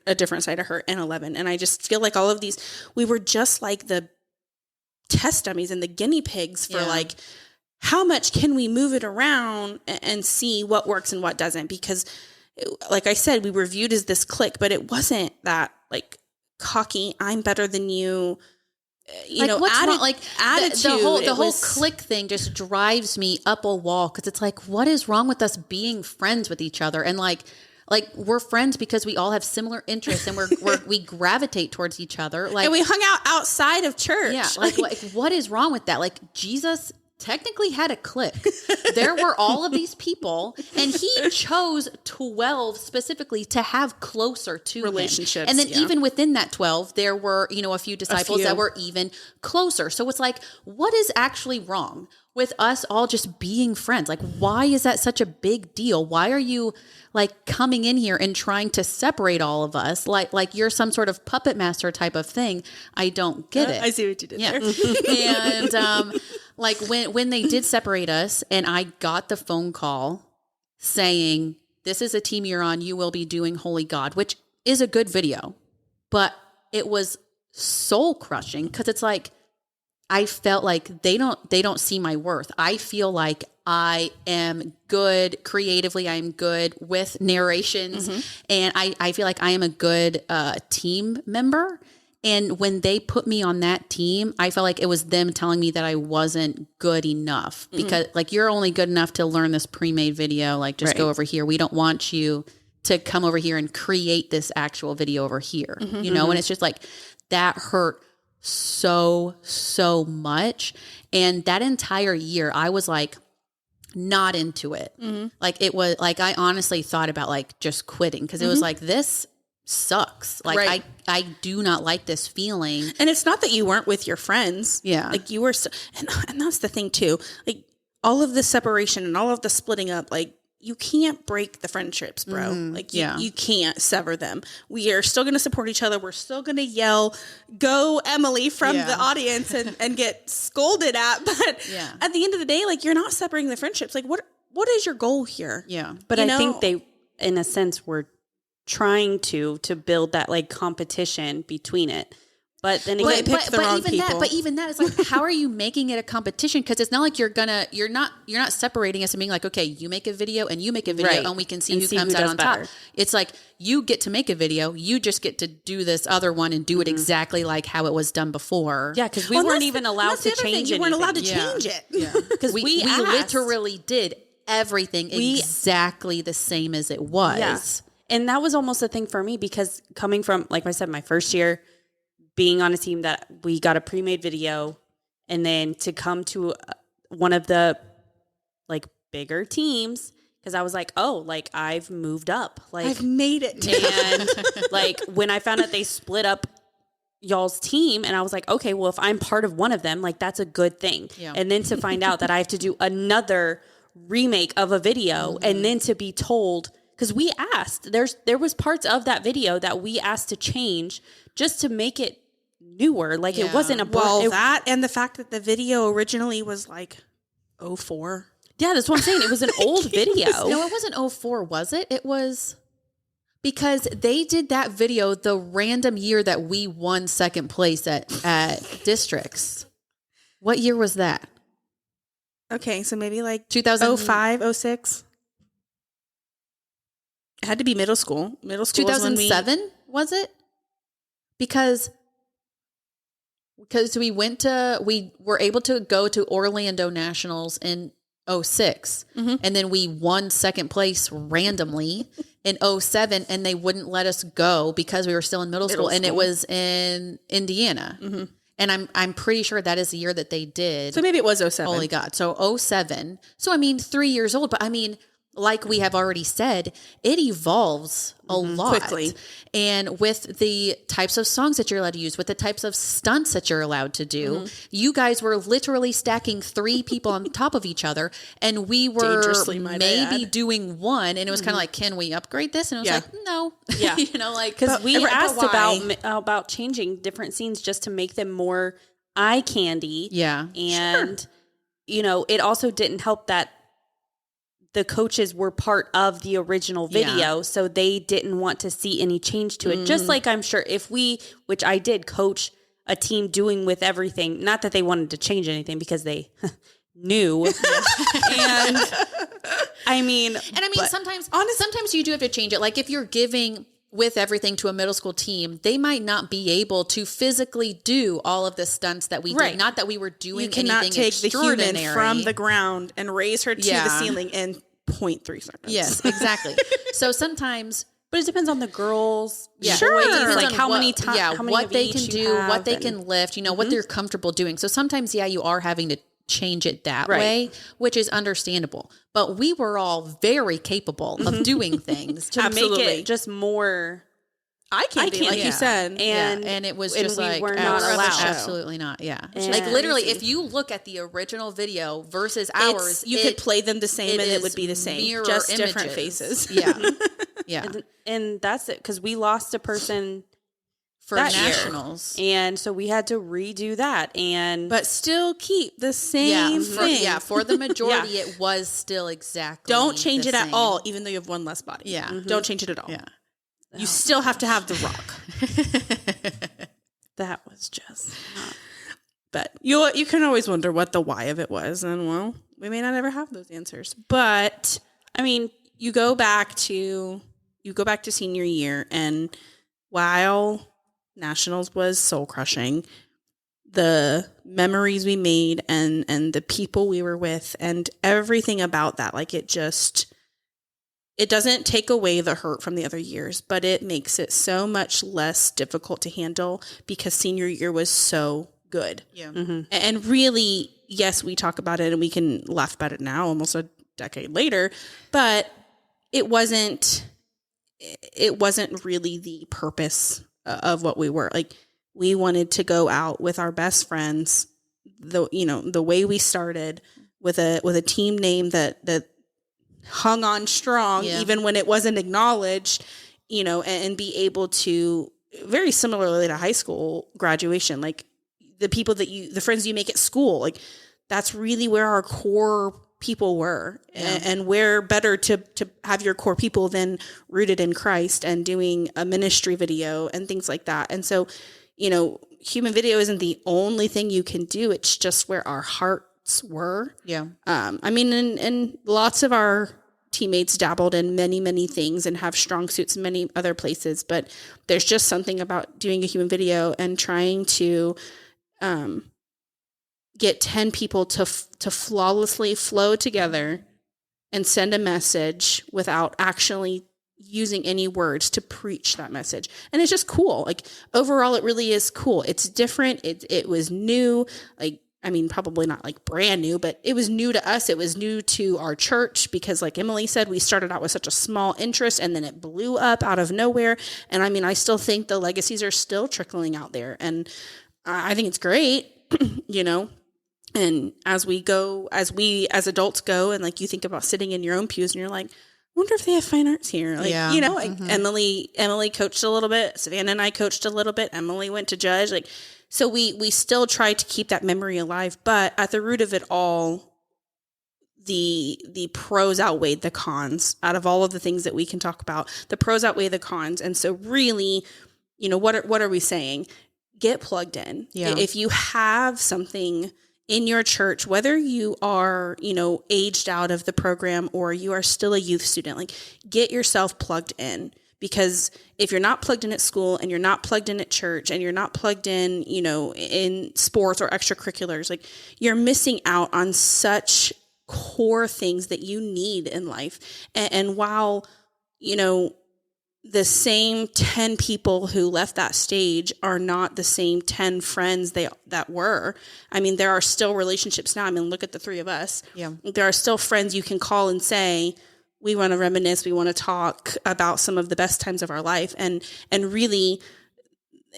side of hurt in 11. And I just feel like all of these, we were just like the test dummies and the guinea pigs for like, how much can we move it around and see what works and what doesn't? Because like I said, we were viewed as this clique, but it wasn't that like cocky, I'm better than you. What's wrong? Like attitude. The whole clique thing just drives me up a wall because it's like, what is wrong with us being friends with each other? And like we're friends because we all have similar interests and we gravitate towards each other. Like, and we hung out outside of church. Yeah. Like what is wrong with that? Like Jesus technically had a clique. There were all of these people and he chose 12 specifically to have closer to relationships. Him. And then even within that 12, there were, a few disciples that were even closer. So it's like, what is actually wrong with us all just being friends? Like, why is that such a big deal? Why are you like coming in here and trying to separate all of us? Like you're some sort of puppet master type of thing. I don't get it. I see what you did there. And like when they did separate us and I got the phone call saying, this is a team you're on, you will be doing Holy God, which is a good video, but it was soul crushing because it's like, I felt like they don't see my worth. I feel like I am good creatively. I'm good with narrations and I feel like I am a good team member. And when they put me on that team, I felt like it was them telling me that I wasn't good enough because like, you're only good enough to learn this pre-made video. Like just go over here. We don't want you to come over here and create this actual video over here, and it's just like that hurt so much. And that entire year I was like not into it. Like it was like, I honestly thought about like just quitting because it was like, this sucks. Like I do not like this feeling. And it's not that you weren't with your friends. Yeah. Like you were, and that's the thing too. Like all of the separation and all of the splitting up, like you can't break the friendships, bro. Like you can't sever them. We are still going to support each other. We're still going to yell, go Emily from the audience and get scolded at. But at the end of the day, like you're not separating the friendships. Like what is your goal here? Yeah. But I think they, in a sense, were trying to build that like competition between it. But then again, but even that is like, how are you making it a competition? Because it's not like you're not separating us and being like, okay, you make a video and you make a video and we can see who comes out on top. It's like you get to make a video, you just get to do this other one and do it exactly like how it was done before. Yeah, because we weren't even allowed to change it. You weren't allowed to change it. Yeah, because we literally did everything exactly the same as it was. Yeah. And that was almost a thing for me because coming from, like I said, my first year, being on a team that we got a pre-made video and then to come to one of the like bigger teams because I was like, oh, like I've moved up. Like I've made it. And like when I found out they split up y'all's team and I was like, okay, well, if I'm part of one of them, like that's a good thing. Yeah. And then to find out that I have to do another remake of a video and then to be told, because we asked. There was parts of that video that we asked to change just to make it newer. Like it wasn't a that and the fact that the video originally was like 04. Yeah, that's what I'm saying. It was an old video. No, it wasn't 04, was it? It was because they did that video the random year that we won second place at districts. What year was that? Okay, so maybe like 2005, 06. It had to be middle school. Middle school 2007, was it? Because we were able to go to Orlando Nationals in 06, and then we won second place randomly in 07, and they wouldn't let us go because we were still in middle school, and it was in Indiana. And I'm pretty sure that is the year that they did. So maybe it was 07. Holy God. So 07. So, I mean, 3 years old, but I mean, like we have already said, it evolves a lot. Quickly. And with the types of songs that you're allowed to use, with the types of stunts that you're allowed to do, you guys were literally stacking 3 people on top of each other, and we were Dangerously, might I maybe add. doing one, and it was kind of like, can we upgrade this? And it was like, no. Yeah. You know, like, Because we but asked why? about changing different scenes just to make them more eye candy. yeah. And, you know, it also didn't help that the coaches were part of the original video, so they didn't want to see any change to it. Just like I'm sure if which I did coach a team doing with everything, not that they wanted to change anything because they knew. And I mean, sometimes you do have to change it. Like if you're giving with everything to a middle school team, they might not be able to physically do all of the stunts that we did. Not that we were doing anything You cannot take the extraordinary. human from the ground and raise her to the ceiling in 0.3 seconds. Yes, exactly. So sometimes, but it depends on the girls. Sure. Boys, depends like on how what, many times, how many what of they each can you do, have what they and- can lift, you know, what they're comfortable doing. So sometimes, you are having to change it that way, which is understandable. But we were all very capable of doing things to Absolutely. make it just more. I can't be like you said. And it was just we like were not allowed. absolutely not. Yeah, And- like literally, if you look at the original video versus ours, you could play them the same and it would be the same, mirror just images. different faces. Yeah, yeah. And that's it, because we lost a person For that year. nationals, and so we had to redo that. And But still keep the same thing. for the majority, it was still exactly. Don't change the it at same. all, even though you have one less body. Yeah. Don't change it at all. Yeah. You still have to have the rock. that was just not. But you can always wonder what the why of it was. And well, we may not ever have those answers. But I mean, you go back to senior year, and while nationals was soul crushing, the memories we made and the people we were with and everything about that, like it doesn't take away the hurt from the other years, but it makes it so much less difficult to handle because senior year was so good. Yeah. And really, yes, we talk about it and we can laugh about it now, almost a decade later, but it wasn't really the purpose of what we were. Like, we wanted to go out with our best friends, the way we started with a team name that hung on strong, even when it wasn't acknowledged, and be able to, very similarly to high school graduation, like the friends you make at school, like that's really where our core people were. And where better to have your core people than rooted in Christ and doing a ministry video and things like that. And so, human video isn't the only thing you can do. It's just where our hearts were. Yeah. I mean, and lots of our teammates dabbled in many, many things and have strong suits in many other places, but there's just something about doing a human video and trying to get 10 people to flawlessly flow together and send a message without actually using any words to preach that message. And it's just cool. Like, overall, it really is cool. It's different. It was new. Like, I mean, probably not like brand new, but it was new to us. It was new to our church because, like Emily said, we started out with such a small interest and then it blew up out of nowhere. And I mean, I still think the legacies are still trickling out there. And I think it's great, And as we adults go, and like you think about sitting in your own pews and you're like, wonder if they have fine arts here. Like, Yeah. you know, like Emily coached a little bit. Savannah and I coached a little bit. Emily went to judge. Like, so we still tried to keep that memory alive, but at the root of it all, the pros outweighed the cons. Out of all of the things that we can talk about, the pros outweigh the cons. And so really, you know, what are we saying? Get plugged in. Yeah. If you have something in your church, whether you are, you know, aged out of the program or you are still a youth student, like get yourself plugged in. Because if you're not plugged in at school and you're not plugged in at church and you're not plugged in, you know, in sports or extracurriculars, like you're missing out on such core things that you need in life. And while, you know, the same 10 people who left that stage are not the same 10 friends that were. I mean, there are still relationships now. I mean, look at the three of us. Yeah. There are still friends you can call and say, we want to reminisce. We want to talk about some of the best times of our life. And really,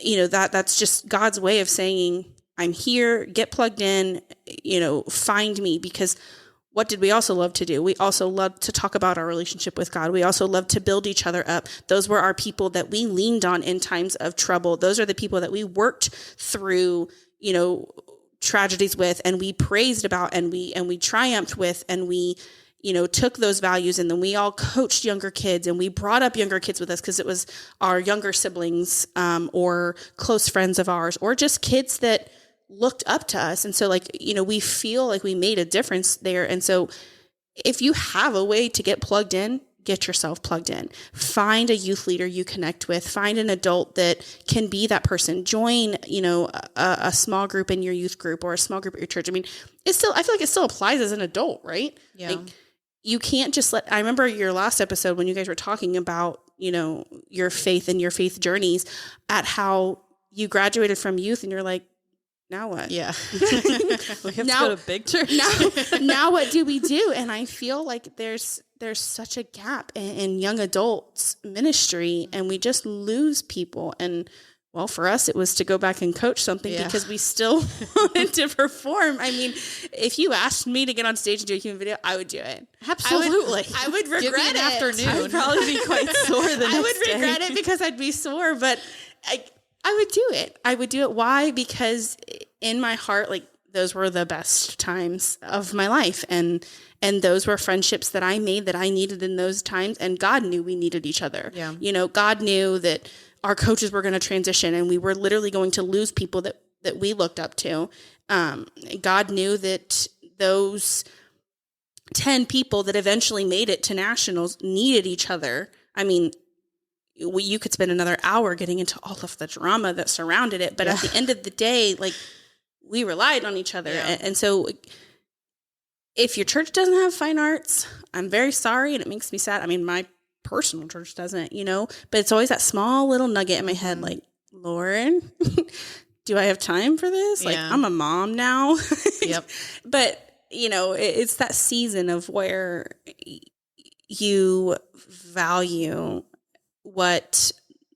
you know, that's just God's way of saying, I'm here, get plugged in, you know, find me. Because what did we also love to do? We also loved to talk about our relationship with God. We also loved to build each other up. Those were our people that we leaned on in times of trouble. Those are the people that we worked through, you know, tragedies with, and we praised about, and we triumphed with, and we, you know, took those values, and then we all coached younger kids, and we brought up younger kids with us because it was our younger siblings or close friends of ours, or just kids that looked up to us. And so, like, you know, we feel like we made a difference there. And so if you have a way to get plugged in, get yourself plugged in. Find a youth leader you connect with. Find an adult that can be that person. Join, you know, a small group in your youth group or a small group at your church. I mean, I feel like it still applies as an adult, right? Yeah. Like, you can't just I remember your last episode when you guys were talking about, you know, your faith and your faith journeys, at how you graduated from youth and you're like, now what? Yeah. We have to go to big church. Now what do we do? And I feel like there's such a gap in young adults ministry, and we just lose people. And well, for us, it was to go back and coach something because we still wanted to perform. I mean, if you asked me to get on stage and do a human video, I would do it. Absolutely. I would regret Give me an it. afternoon. I would probably be quite sore the next I would day. regret it because I'd be sore, but I would do it. I would do it. Why? Because in my heart, like, those were the best times of my life. And those were friendships that I made that I needed in those times. And God knew we needed each other. Yeah. You know, God knew that our coaches were going to transition and we were literally going to lose people that we looked up to. God knew that those 10 people that eventually made it to nationals needed each other. I mean, you could spend another hour getting into all of the drama that surrounded it. But at the end of the day, like, we relied on each other. Yeah. And so if your church doesn't have fine arts, I'm very sorry. And it makes me sad. I mean, my personal church doesn't, you know, but it's always that small little nugget in my head. Like, Lord, do I have time for this? Like, I'm a mom now. Yep. But, you know, it's that season of where you value what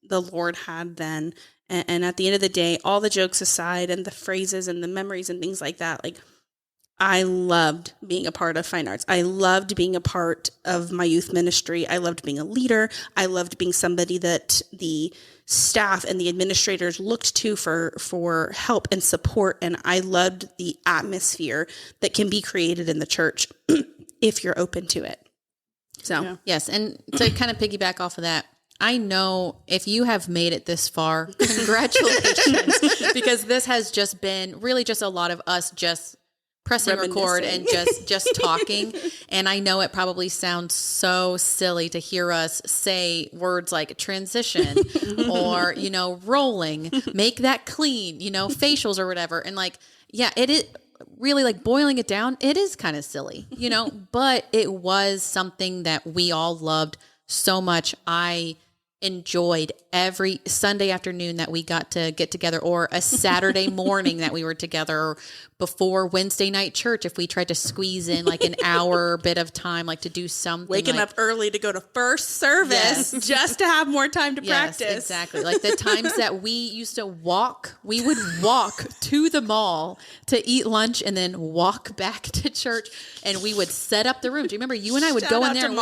the Lord had then. And at the end of the day, all the jokes aside and the phrases and the memories and things like that, like, I loved being a part of fine arts. I loved being a part of my youth ministry. I loved being a leader. I loved being somebody that the staff and the administrators looked to for help and support. And I loved the atmosphere that can be created in the church if you're open to it. So, Yes. And to kind of piggyback off of that, I know if you have made it this far, congratulations, because this has just been really just a lot of us just pressing record and just talking. And I know it probably sounds so silly to hear us say words like transition or, you know, rolling, make that clean, you know, facials or whatever. And like, yeah, it is really, like, boiling it down. It is kind of silly, you know, but it was something that we all loved so much. I enjoyed every Sunday afternoon that we got to get together, or a Saturday morning that we were together, or before Wednesday night church, if we tried to squeeze in like an hour bit of time, like to do something. Waking up early to go to first service just to have more time to practice. Exactly. Like the times that we used to we would walk to the mall to eat lunch and then walk back to church, and we would set up the room. Do you remember you and I would go in there and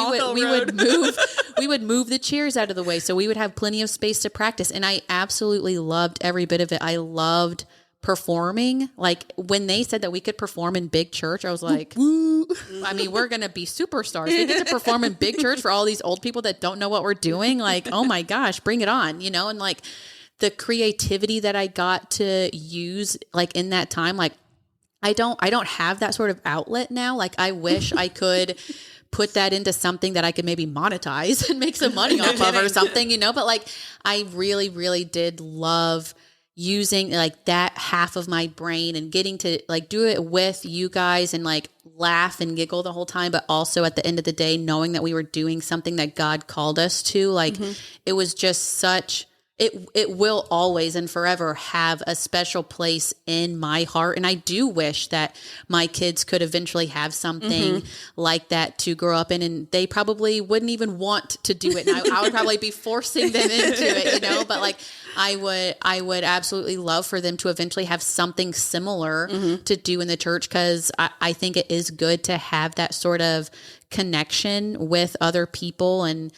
we would move the chairs out of the way so we would have plenty of space to practice. And I absolutely loved every bit of it. I loved performing. Like when they said that we could perform in big church, I was like, woo. I mean, we're going to be superstars. We get to perform in big church for all these old people that don't know what we're doing. Like, oh my gosh, bring it on, you know? And like the creativity that I got to use like in that time, like I don't have that sort of outlet now. Like I wish I could put that into something that I could maybe monetize and make some money off of or something, you know, but like I really, really did love using like that half of my brain and getting to like do it with you guys and like laugh and giggle the whole time, but also at the end of the day, knowing that we were doing something that God called us to, like it was just such, it will always and forever have a special place in my heart. And I do wish that my kids could eventually have something like that to grow up in, and they probably wouldn't even want to do it. And I would probably be forcing them into it, you know, but like I would absolutely love for them to eventually have something similar to do in the church. Cause I think it is good to have that sort of connection with other people and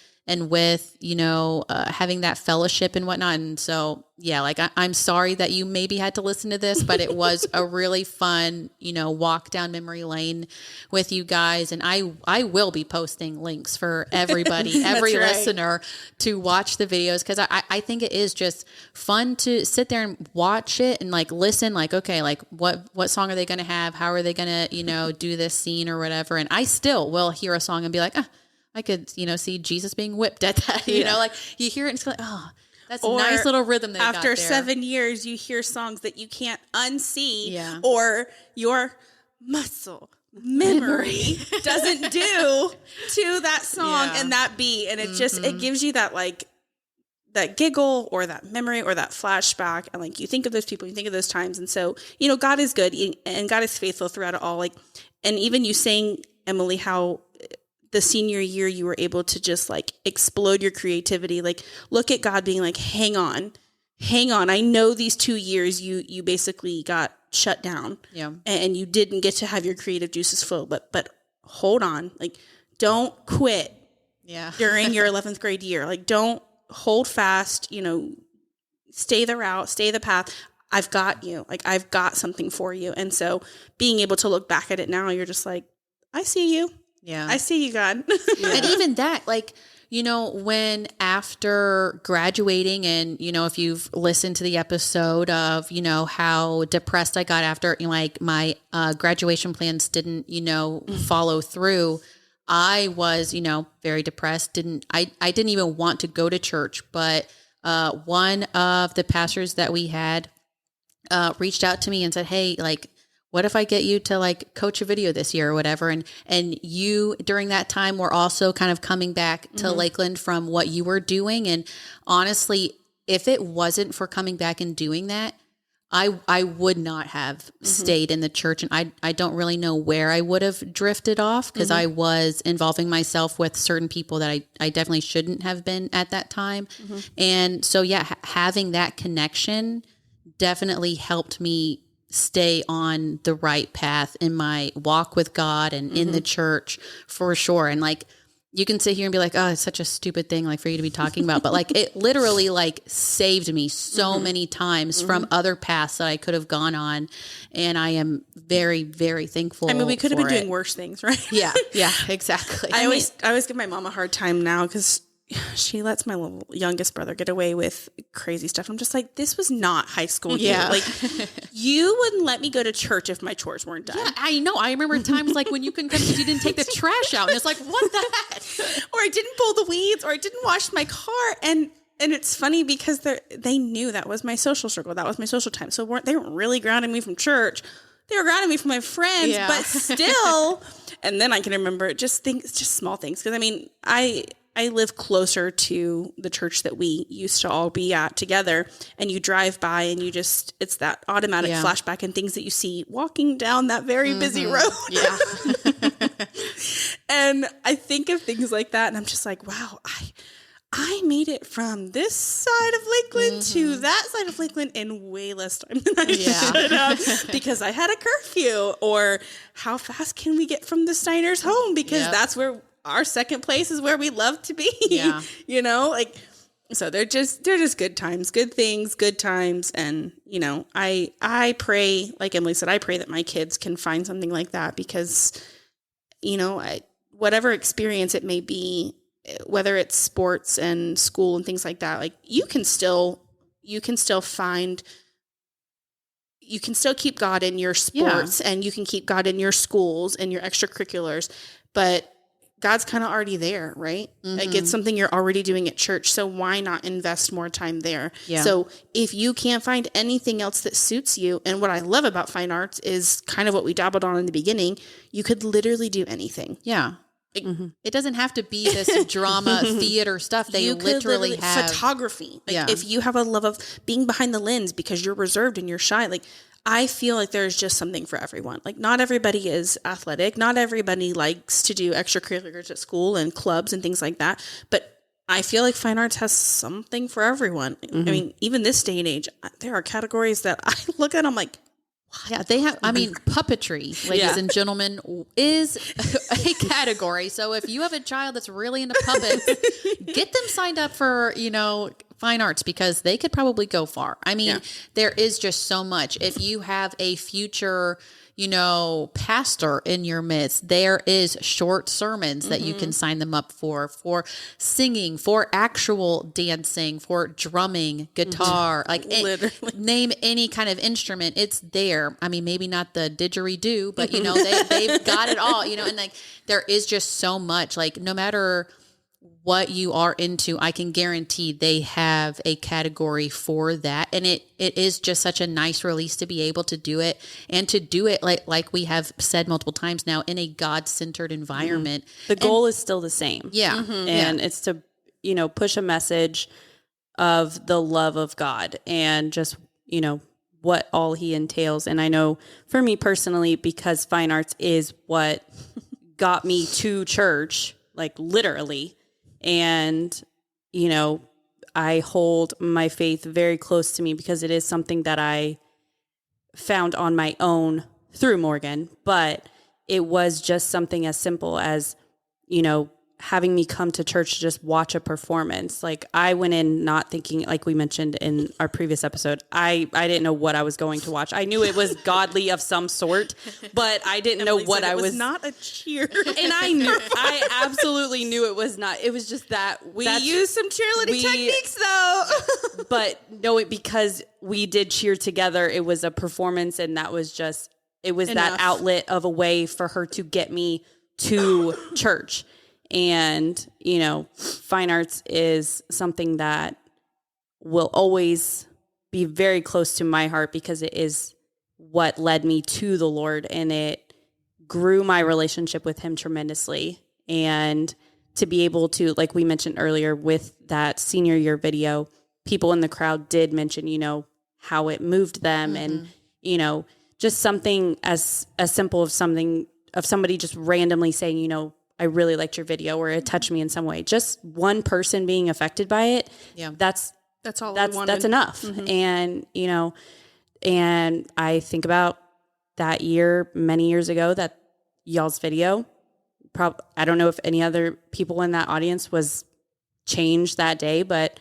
with, you know, having that fellowship and whatnot. And so, yeah, like I'm sorry that you maybe had to listen to this, but it was a really fun, you know, walk down memory lane with you guys. And I will be posting links for everybody, every listener to watch the videos. Cause I think it is just fun to sit there and watch it and like listen, like, okay, like what song are they going to have? How are they going to, you know, do this scene or whatever? And I still will hear a song and be like, I could, you know, see Jesus being whipped at that, you know, like you hear it and it's like, oh, that's a nice little rhythm they got there. After 7 years, you hear songs that you can't unsee or your muscle memory doesn't do to that song and that beat. And it just, it gives you that like, that giggle or that memory or that flashback. And like, you think of those people, you think of those times. And so, you know, God is good and God is faithful throughout it all. Like, and even you saying, Emily, how the senior year you were able to just like explode your creativity. Like look at God being like, hang on. I know these 2 years you basically got shut down and you didn't get to have your creative juices flow, but hold on. Like don't quit during your 11th grade year. Like don't hold fast, you know, stay the route, stay the path. I've got you. Like I've got something for you. And so being able to look back at it now, you're just like, I see you. Yeah. I see you, God. And even that, like, you know, when after graduating and, you know, if you've listened to the episode of, you know, how depressed I got after, you know, like my graduation plans didn't, you know, follow through. I was, you know, very depressed. I didn't even want to go to church, but one of the pastors that we had reached out to me and said, hey, like, what if I get you to like coach a video this year or whatever? And you during that time were also kind of coming back to Lakeland from what you were doing. And honestly, if it wasn't for coming back and doing that, I would not have stayed in the church. And I don't really know where I would have drifted off because I was involving myself with certain people that I definitely shouldn't have been at that time. And so, yeah, having that connection definitely helped me stay on the right path in my walk with God and in the church for sure. And like, you can sit here and be like, oh, it's such a stupid thing like for you to be talking about. But like, it literally like saved me so many times from other paths that I could have gone on. And I am very, very thankful. I mean, we could have been doing worse things, right? Yeah, exactly. I always give my mom a hard time now because she lets my little youngest brother get away with crazy stuff. I'm just like, this was not high school. Yeah. Like you wouldn't let me go to church if my chores weren't done. Yeah, I know. I remember times like when you couldn't come because you didn't take the trash out. And it's like, what the heck? Or I didn't pull the weeds or I didn't wash my car. And it's funny because they knew that was my social circle. That was my social time. So they weren't really grounding me from church. They were grounding me from my friends, but still. And then I can remember just small things. Cause I mean, I I live closer to the church that we used to all be at together, and you drive by and you just, it's that automatic flashback and things that you see walking down that very busy road. Yeah. And I think of things like that and I'm just like, wow, I made it from this side of Lakeland to that side of Lakeland in way less time than I should have because I had a curfew. Or how fast can we get from the Steiners home? Because that's where our second place is where we love to be. Yeah. You know, like, so they're just good times, good things, good times. And, you know, I pray, like Emily said, I pray that my kids can find something like that because, you know, whatever experience it may be, whether it's sports and school and things like that, like you can still keep God in your sports and you can keep God in your schools and your extracurriculars, but God's kind of already there, right? Like it's something you're already doing at church. So why not invest more time there? Yeah. So if you can't find anything else that suits you, and what I love about fine arts is kind of what we dabbled on in the beginning, you could literally do anything. Yeah. It doesn't have to be this drama theater stuff. They literally have photography. Like if you have a love of being behind the lens because you're reserved and you're shy, like I feel like there's just something for everyone. Like not everybody is athletic. Not everybody likes to do extracurriculars at school and clubs and things like that. But I feel like fine arts has something for everyone. I mean, even this day and age, there are categories that I look at, I'm like, yeah, they have, I mean, puppetry, ladies and gentlemen, is a category. So if you have a child that's really into puppets, get them signed up for, you know, fine arts because they could probably go far. I mean, there is just so much. If you have a future, you know, pastor in your midst, there is short sermons that you can sign them up for singing, for actual dancing, for drumming, guitar, like name any kind of instrument. It's there. I mean, maybe not the didgeridoo, but you know, they've got it all, you know, and like, there is just so much, like no matter what you are into, I can guarantee they have a category for that. And it is just such a nice release to be able to do it and to do it like we have said multiple times now in a God-centered environment. The goal is still the same. Yeah. And it's to, you know, push a message of the love of God and just, you know, what all he entails. And I know for me personally, because fine arts is what got me to church, like literally. And, you know, I hold my faith very close to me because it is something that I found on my own through Morgan, but it was just something as simple as, you know, having me come to church to just watch a performance. Like I went in not thinking, like we mentioned in our previous episode, I didn't know what I was going to watch. I knew it was godly of some sort, but I didn't know what I was. It was not a cheer. And I absolutely knew it was not. It was just that we used some cheerleading techniques though. But no, because we did cheer together. It was a performance and that was just, it was enough. That outlet of a way for her to get me to church. And, you know, fine arts is something that will always be very close to my heart because it is what led me to the Lord and it grew my relationship with him tremendously. And to be able to, like we mentioned earlier with that senior year video, people in the crowd did mention, you know, how it moved them and, you know, just something as simple of somebody just randomly saying, you know, I really liked your video or it touched me in some way. Just one person being affected by it. Yeah. That's all that's enough. And, you know, and I think about that year, many years ago, that y'all's video, I don't know if any other people in that audience was changed that day, but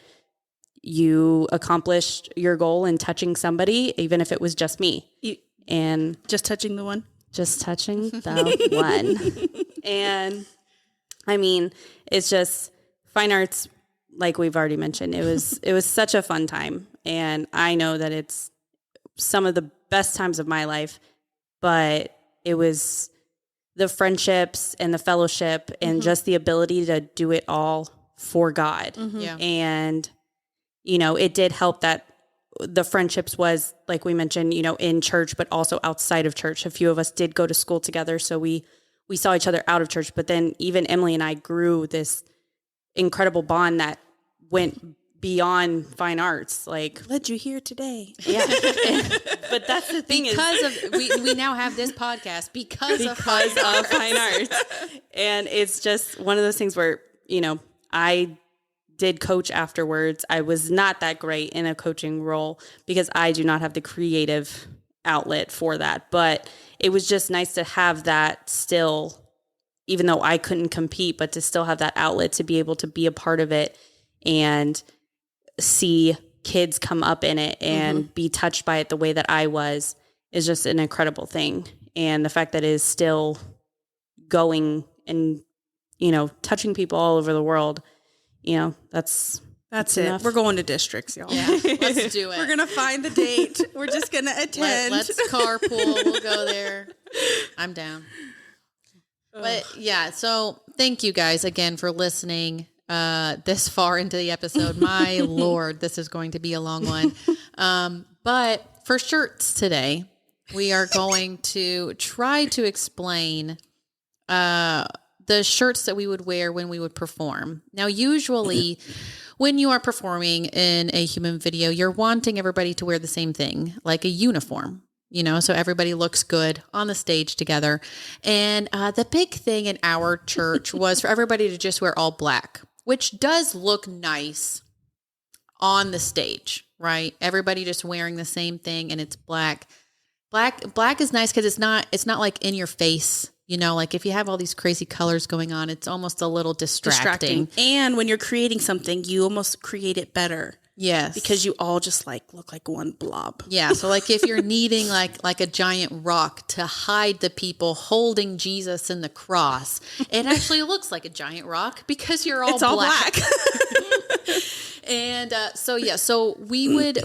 you accomplished your goal in touching somebody, even if it was just me. And just touching the one. Just touching the one. And I mean, it's just fine arts, like we've already mentioned, it was such a fun time. And I know that it's some of the best times of my life, but it was the friendships and the fellowship and just the ability to do it all for God. Yeah. And, you know, it did help that the friendships was, like we mentioned, you know, in church, but also outside of church. A few of us did go to school together. So we saw each other out of church, but then even Emily and I grew this incredible bond that went beyond fine arts. Like, Led you here today. yeah. But that's the thing we now have this podcast because of fine arts. And it's just one of those things where, you know, I did coach afterwards. I was not that great in a coaching role because I do not have the creative outlet for that. But it was just nice to have that still, even though I couldn't compete, but to still have that outlet to be able to be a part of it and see kids come up in it and be touched by it the way that I was is just an incredible thing. And the fact that it is still going and, you know, touching people all over the world, you know, that's it. We're going to districts, y'all. Yeah, let's do it. We're going to find the date. We're just going to attend. Let's carpool. We'll go there. I'm down. But yeah, so thank you guys again for listening this far into the episode. My Lord, this is going to be a long one. But for shirts today, we are going to try to explain the shirts that we would wear when we would perform. Now, usually when you are performing in a human video, you're wanting everybody to wear the same thing, like a uniform, you know, so everybody looks good on the stage together. And the big thing in our church was for everybody to just wear all black, which does look nice on the stage, right? Everybody just wearing the same thing and it's black. Black is nice because it's not like in your face. You know, like if you have all these crazy colors going on, it's almost a little distracting. And when you're creating something, you almost create it better. Yes. Because you all just like look like one blob. Yeah. So like if you're needing like a giant rock to hide the people holding Jesus in the cross, it actually looks like a giant rock because you're all black. And so we would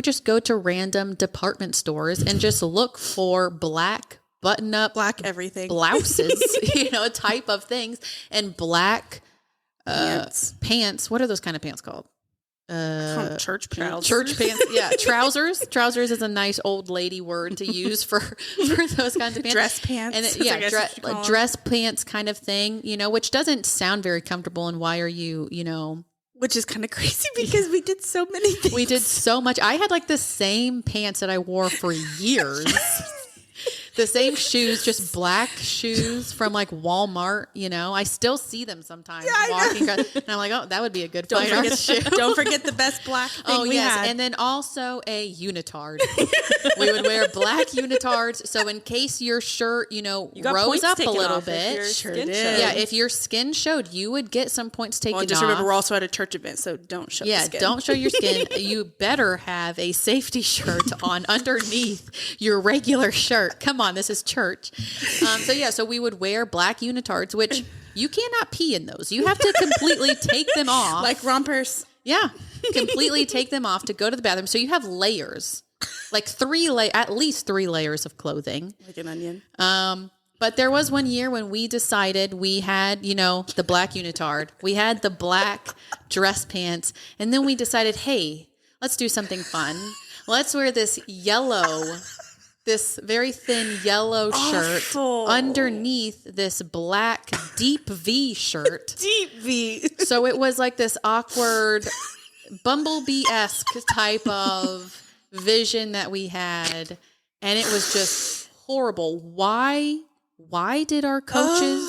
just go to random department stores and just look for black button-up, black everything, blouses, you know, type of things, and black pants. What are those kind of pants called? Church pants. Church pants. Yeah, trousers. Trousers is a nice old lady word to use for those kinds of pants. Dress pants. And dress pants kind of thing, you know, which doesn't sound very comfortable. And why are you know? Which is kind of crazy because we did so many things. We did so much. I had like the same pants that I wore for years. The same shoes, just black shoes from like Walmart, you know. I still see them sometimes walking across, and I'm like, oh, that would be a good fine art shoe. Don't forget the best black thing we had. And then also a unitard. We would wear black unitards, so in case your shirt, you know, rose up a little bit. Sure did. Yeah, if your skin showed, you would get some points taken off. Just remember, we're also at a church event, so don't show the skin. Don't show your skin. You better have a safety shirt on underneath your regular shirt. Come on, this is church. So we would wear black unitards, which you cannot pee in those. You have to completely take them off. Like rompers. Yeah. Completely take them off to go to the bathroom. So you have layers, like at least 3 layers of clothing. Like an onion. But there was one year when we decided we had, you know, the black unitard. We had the black dress pants. And then we decided, hey, let's do something fun. Let's wear this very thin yellow shirt underneath this black deep V shirt. Deep V. So it was like this awkward Bumblebee-esque type of vision that we had. And it was just horrible. Why did our coaches,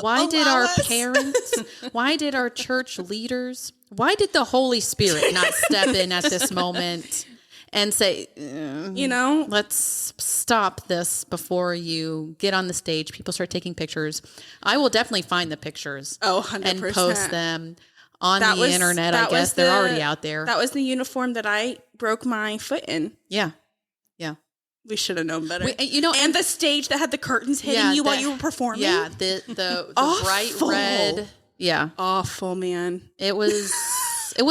why did our parents, why did our church leaders, why did the Holy Spirit not step in at this moment and say, you know, let's stop this before you get on the stage. People start taking pictures. I will definitely find the pictures 100%. And post them on the internet. I guess they're already out there. That was the uniform that I broke my foot in. Yeah. We should have known better. And the stage that had the curtains hitting you while you were performing. Yeah, the bright red. Yeah. Awful, man. It was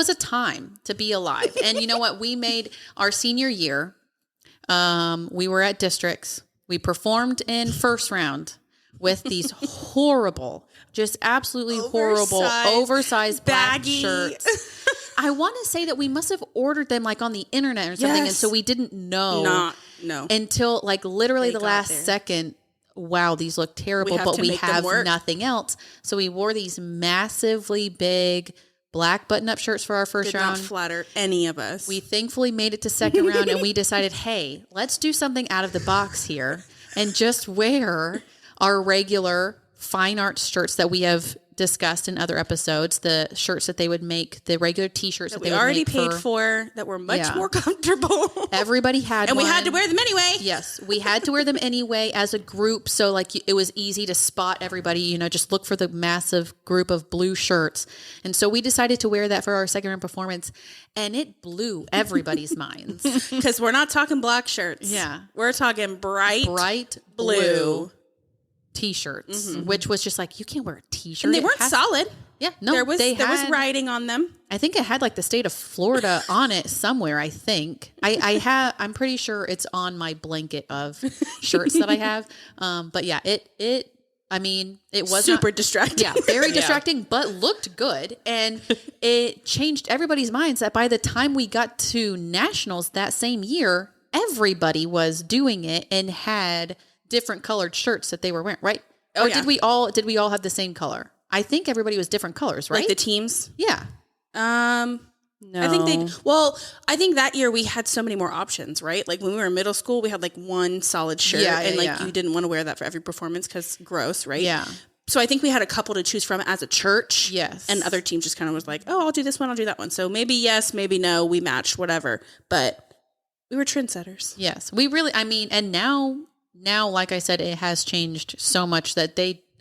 a time to be alive. And you know what? We made our senior year. We were at districts. We performed in first round with these horrible, just absolutely horrible, oversized black shirts. I want to say that we must have ordered them like on the internet or something. Yes. And so we didn't know. No. Until like literally the last second wow, these look terrible, have but to we make them have work. nothing else. So we wore these massively big black button-up shirts for our first Did not round. flatter any of us. We thankfully made it to second round, and we decided, hey, let's do something out of the box here and just wear our regular fine art shirts that we have discussed in other episodes, the shirts that they would make, the regular t-shirts that we they would already make paid for that were much Yeah. more comfortable. Everybody had and one. we had to wear them anyway. Yes, we had to wear them anyway as a group. So like it was easy to spot everybody, you know, just look for the massive group of blue shirts. And so we decided to wear that for our second round performance, and it blew everybody's minds. Because we're not talking black shirts. Yeah. We're talking bright Blue t-shirts, which was just like, you can't wear a t-shirt. And they It weren't has- solid. Yeah, no, There was had, writing on them. I think it had like the state of Florida on it somewhere. I think I'm pretty sure it's on my blanket of shirts that I have. But yeah, it was Super distracting. Yeah, very distracting, but looked good. And it changed everybody's minds that by the time we got to nationals that same year, everybody was doing it and had different colored shirts that they were wearing, right? Oh, Or yeah. did we all have the same color? I think everybody was different colors, right? Like the teams. Yeah. No. I think that year we had so many more options, right? Like when we were in middle school, we had like one solid shirt, Yeah, and like yeah. you didn't want to wear that for every performance because gross, right? Yeah. So I think we had a couple to choose from as a church. Yes. And other teams just kind of was like, oh, I'll do this one, I'll do that one. So maybe yes, maybe no, we matched, whatever. But we were trendsetters. Yes. We really, and now, like I said, it has changed so much that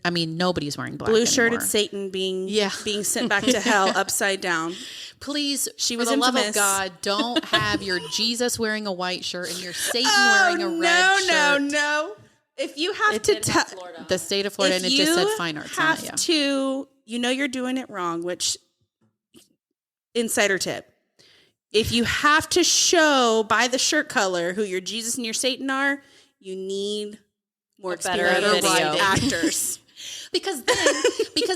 nobody's wearing black Blue shirted anymore. Satan being sent back to hell upside down. Please, She for was the love of infamous. God, don't have your Jesus wearing a white shirt and your Satan wearing a red shirt. no. If you have It to did have tell, Florida. The state of Florida, and it just said fine arts on have it. Yeah. to, you're doing it wrong, which insider tip. If you have to show by the shirt color who your Jesus and your Satan are, you need more better experienced video. actors. Because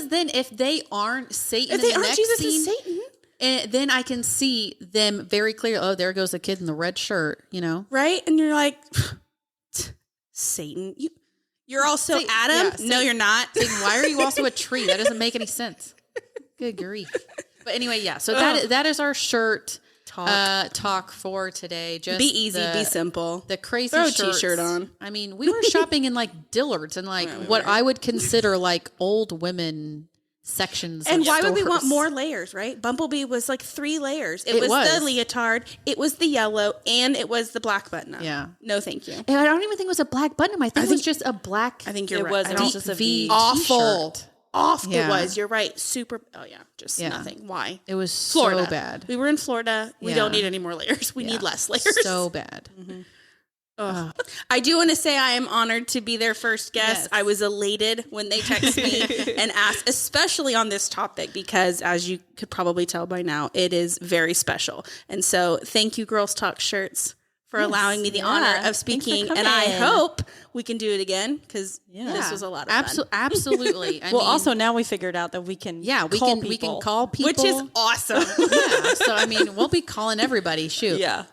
then if they aren't Satan If they in the aren't next Jesus scene, and Satan, and then I can see them very clearly. Oh, there goes the kid in the red shirt, you know? right? And you're like, Satan, you're also Satan, Adam? yeah, No, you're not. Satan, why are you also a tree? That doesn't make any sense. Good grief. But anyway, yeah. So that is our shirt talk for today. Just Be easy, be simple. The crazy Throw a shirts. t-shirt on. I mean, we were shopping in like Dillard's and like what I would consider like old women sections. And of why would we want stores. more layers, right? Bumblebee was like 3 layers. It was was. the leotard, it was the yellow, and it was the black button up. Yeah. No, thank you. And I don't even think it was a black button. I think it was just a black. I think you're It right. was. I It don't- was just a V V. awful. t-shirt. Off Yeah. it was. You're right. Super. Oh, yeah. Just Yeah. nothing. Why? It was Florida. so bad. We were in Florida. We Yeah. don't need any more layers. We Yeah. need less layers. So bad. Ugh. I do want to say I am honored to be their first guest. Yes. I was elated when they texted me and asked, especially on this topic, because as you could probably tell by now, it is very special. And so thank you, Girls Talk Shirts, for allowing me the honor of Thanks for speaking. And I coming. hope we can do it again because this was a lot of fun. Absolutely. I Well, mean, also now we figured out that we can we call can people. call people, Which is awesome. yeah. So I mean, we'll be calling everybody. Shoot. Yeah,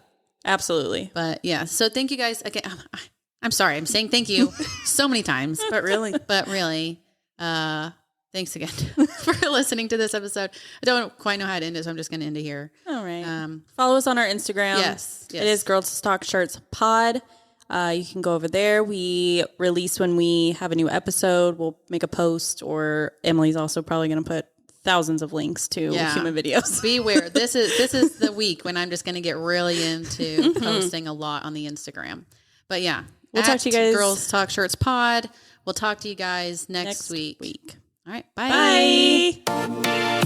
absolutely. But yeah. So thank you guys again. I'm sorry. I'm saying thank you so many times, But really, thanks again for listening to this episode. I don't quite know how to end it, so I'm just going to end it here. All right. Follow us on our Instagram. Yes. It is Girls Talk Shirts Pod. You can go over there. We release when we have a new episode. We'll make a post, or Emily's also probably going to put thousands of links to human videos. Beware. This is the week when I'm just going to get really into posting a lot on the Instagram. But yeah, We'll talk to you guys- Girls Talk Shirts Pod. We'll talk to you guys next week. week. All right. Bye. bye.